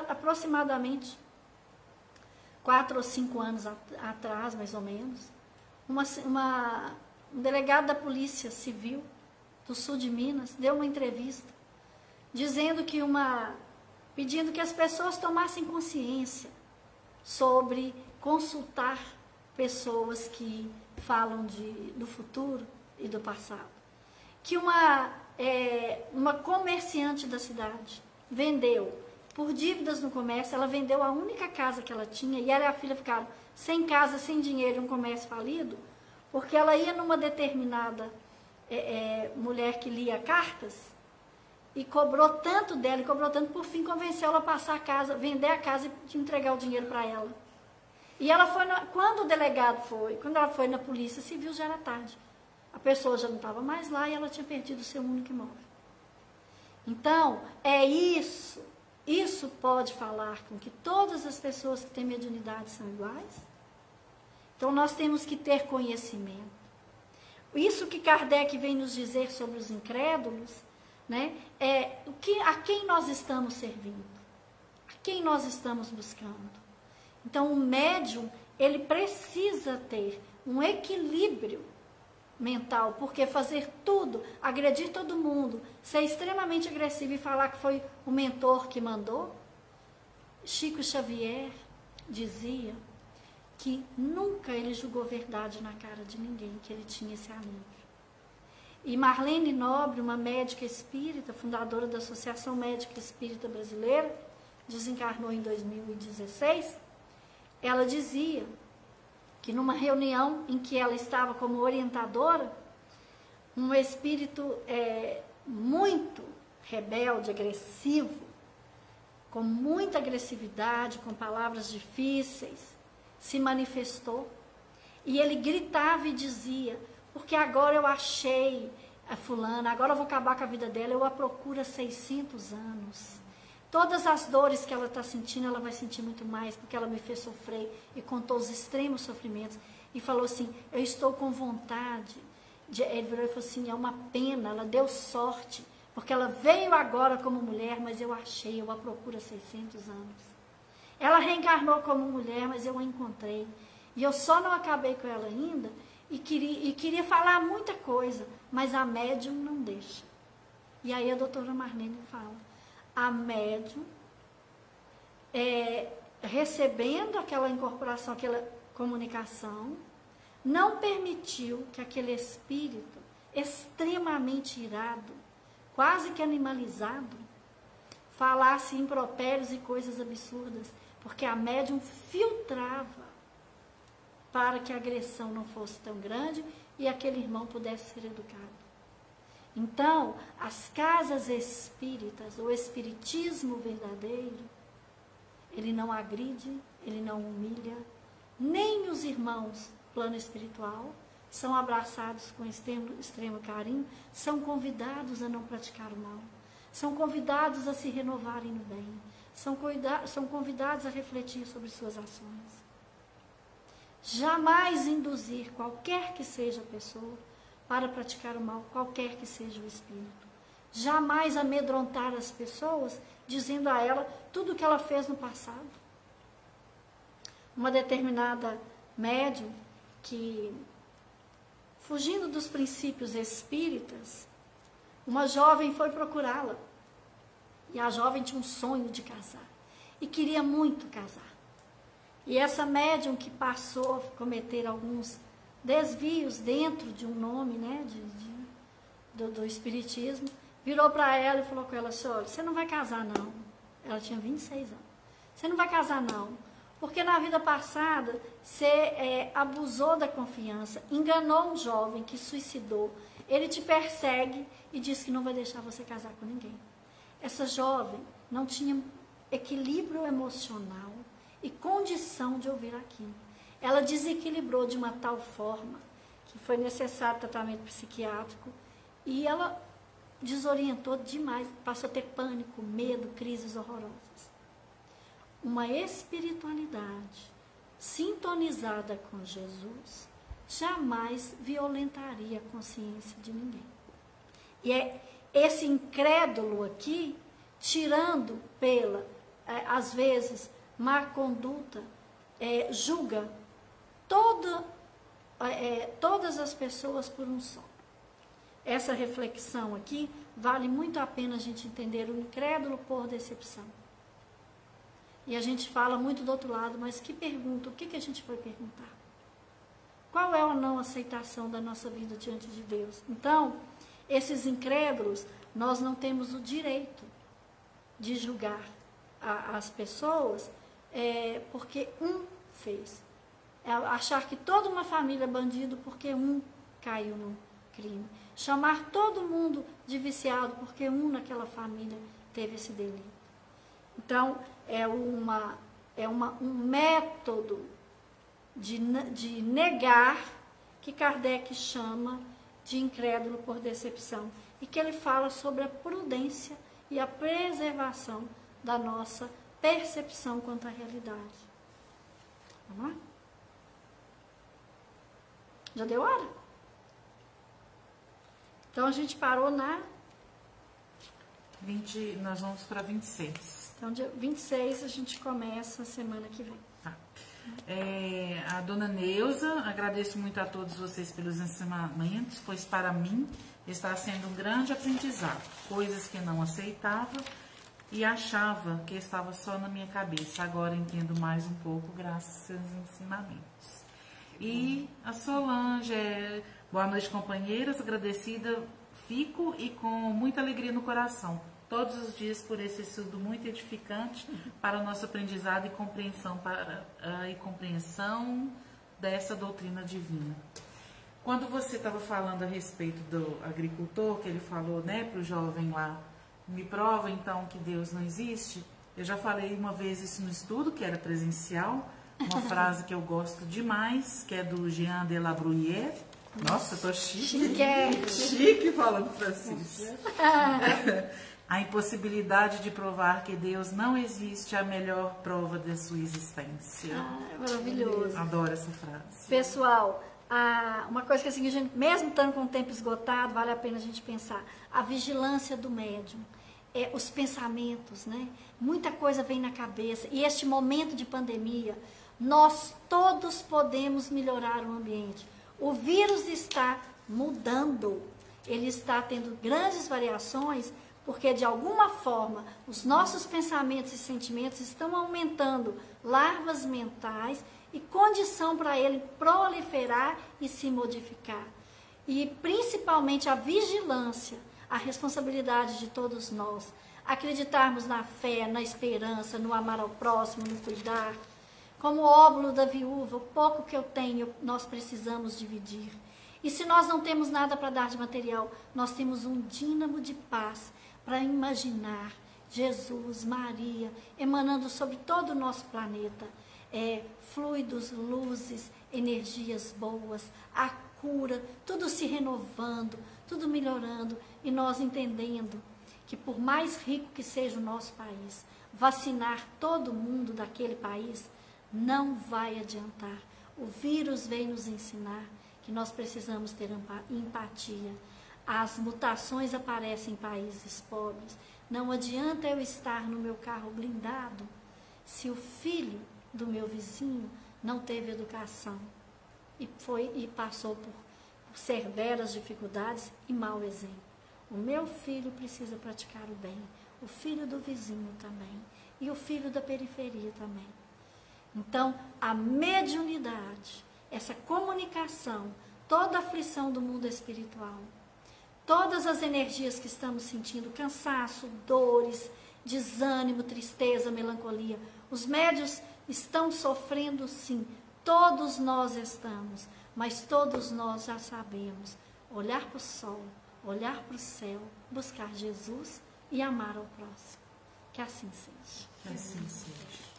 Aproximadamente 4 ou 5 anos atrás, mais ou menos, um delegado da Polícia Civil do sul de Minas deu uma entrevista dizendo pedindo que as pessoas tomassem consciência sobre consultar pessoas que falam do futuro e do passado. Que uma comerciante da cidade vendeu, por dívidas no comércio, ela vendeu a única casa que ela tinha, e ela e a filha ficaram sem casa, sem dinheiro, em um comércio falido, porque ela ia numa determinada mulher que lia cartas, E cobrou tanto dela, e cobrou tanto, por fim convenceu ela a passar a casa, vender a casa e entregar o dinheiro para ela. E ela foi, quando o delegado foi, quando ela foi na polícia civil, já era tarde. A pessoa já não estava mais lá e ela tinha perdido o seu único imóvel. Então, é isso. Isso pode falar com que todas as pessoas que têm mediunidade são iguais? Então, nós temos que ter conhecimento. Isso que Kardec vem nos dizer sobre os incrédulos, né, é a quem nós estamos servindo, a quem nós estamos buscando. Então, o médium, ele precisa ter um equilíbrio mental, porque fazer tudo, agredir todo mundo, ser extremamente agressivo e falar que foi o mentor que mandou. Chico Xavier dizia que nunca ele julgou verdade na cara de ninguém, que ele tinha esse alívio. E Marlene Nobre, uma médica espírita, fundadora da Associação Médica Espírita Brasileira, desencarnou em 2016, ela dizia que numa reunião em que ela estava como orientadora, um espírito muito rebelde, agressivo, com muita agressividade, com palavras difíceis, se manifestou. E ele gritava e dizia, porque agora eu achei a fulana, agora eu vou acabar com a vida dela, eu a procuro há 600 anos. Todas as dores que ela está sentindo, ela vai sentir muito mais, porque ela me fez sofrer e contou os extremos sofrimentos. E falou assim, eu estou com vontade. Ele virou e falou assim, é uma pena, ela deu sorte, porque ela veio agora como mulher, mas eu achei, eu a procuro há 600 anos. Ela reencarnou como mulher, mas eu a encontrei. E eu só não acabei com ela ainda, e queria falar muita coisa, mas a médium não deixa. E aí a doutora Marlene fala, a médium, recebendo aquela incorporação, aquela comunicação, não permitiu que aquele espírito extremamente irado, quase que animalizado, falasse impropérios e coisas absurdas, porque a médium filtrava para que a agressão não fosse tão grande e aquele irmão pudesse ser educado. Então, as casas espíritas, o espiritismo verdadeiro, ele não agride, ele não humilha, nem os irmãos plano espiritual são abraçados com extremo carinho, são convidados a não praticar o mal, são convidados a se renovarem no bem, são convidados a refletir sobre suas ações. Jamais induzir qualquer que seja a pessoa para praticar o mal, qualquer que seja o espírito. Jamais amedrontar as pessoas, dizendo a ela tudo o que ela fez no passado. Uma determinada médium que, fugindo dos princípios espíritas, uma jovem foi procurá-la. E a jovem tinha um sonho de casar. E queria muito casar. E essa médium que passou a cometer alguns desvios dentro de um nome, né, do espiritismo, virou para ela e falou com ela assim, olha, você não vai casar não. Ela tinha 26 anos. Você não vai casar não, porque na vida passada você abusou da confiança, enganou um jovem que suicidou, ele te persegue e diz que não vai deixar você casar com ninguém. Essa jovem não tinha equilíbrio emocional e condição de ouvir aquilo. Ela desequilibrou de uma tal forma que foi necessário tratamento psiquiátrico e ela desorientou demais, passou a ter pânico, medo, crises horrorosas. Uma espiritualidade sintonizada com Jesus jamais violentaria a consciência de ninguém. E é esse incrédulo aqui, tirando pela, às vezes, má conduta, julga todas as pessoas por um só. Essa reflexão aqui vale muito a pena a gente entender o incrédulo por decepção. E a gente fala muito do outro lado, mas que pergunta, o que a gente foi perguntar? Qual é a não aceitação da nossa vida diante de Deus? Então, esses incrédulos, nós não temos o direito de julgar as pessoas porque um fez. Achar que toda uma família é bandido porque um caiu crime. Chamar todo mundo de viciado, porque um naquela família teve esse delito. Então, é um método de negar que Kardec chama de incrédulo por decepção. E que ele fala sobre a prudência e a preservação da nossa percepção quanto à realidade. Vamos lá? Já deu hora? Então a gente parou na 20, nós vamos para 26. Então, dia 26 a gente começa a semana que vem. Tá. A dona Neuza, agradeço muito a todos vocês pelos ensinamentos, pois para mim está sendo um grande aprendizado. Coisas que não aceitava e achava que estava só na minha cabeça. Agora entendo mais um pouco graças aos seus ensinamentos. E a Solange, boa noite, companheiras, agradecida fico e com muita alegria no coração, todos os dias por esse estudo muito edificante para o nosso aprendizado e compreensão dessa doutrina divina. Quando você estava falando a respeito do agricultor, que ele falou, né, para o jovem lá, me prova então que Deus não existe, eu já falei uma vez isso no estudo, que era presencial, uma frase que eu gosto demais, que é do Jean de La Bruyère. Nossa, eu tô chique. Chique falando francês. A impossibilidade de provar que Deus não existe é a melhor prova de sua existência. É maravilhoso. Adoro essa frase. Pessoal, uma coisa que assim, a gente, mesmo estando com o tempo esgotado, vale a pena a gente pensar. A vigilância do médium, os pensamentos, né? Muita coisa vem na cabeça. E este momento de pandemia, nós todos podemos melhorar o ambiente. O vírus está mudando, ele está tendo grandes variações, porque de alguma forma os nossos pensamentos e sentimentos estão aumentando larvas mentais e condição para ele proliferar e se modificar. E principalmente a vigilância, a responsabilidade de todos nós, acreditarmos na fé, na esperança, no amar ao próximo, no cuidar. Como o óbolo da viúva, o pouco que eu tenho, nós precisamos dividir. E se nós não temos nada para dar de material, nós temos um dínamo de paz para imaginar Jesus, Maria, emanando sobre todo o nosso planeta. Fluidos, luzes, energias boas, a cura, tudo se renovando, tudo melhorando. E nós entendendo que por mais rico que seja o nosso país, vacinar todo mundo daquele país não vai adiantar. O vírus veio nos ensinar que nós precisamos ter empatia. As mutações aparecem em países pobres. Não adianta eu estar no meu carro blindado se o filho do meu vizinho não teve educação e passou por severas dificuldades e mau exemplo. O meu filho precisa praticar o bem, o filho do vizinho também, e o filho da periferia também. Então, a mediunidade, essa comunicação, toda a aflição do mundo espiritual, todas as energias que estamos sentindo, cansaço, dores, desânimo, tristeza, melancolia, os médiuns estão sofrendo sim, todos nós estamos, mas todos nós já sabemos olhar para o sol, olhar para o céu, buscar Jesus e amar ao próximo. Que assim seja. Que assim seja.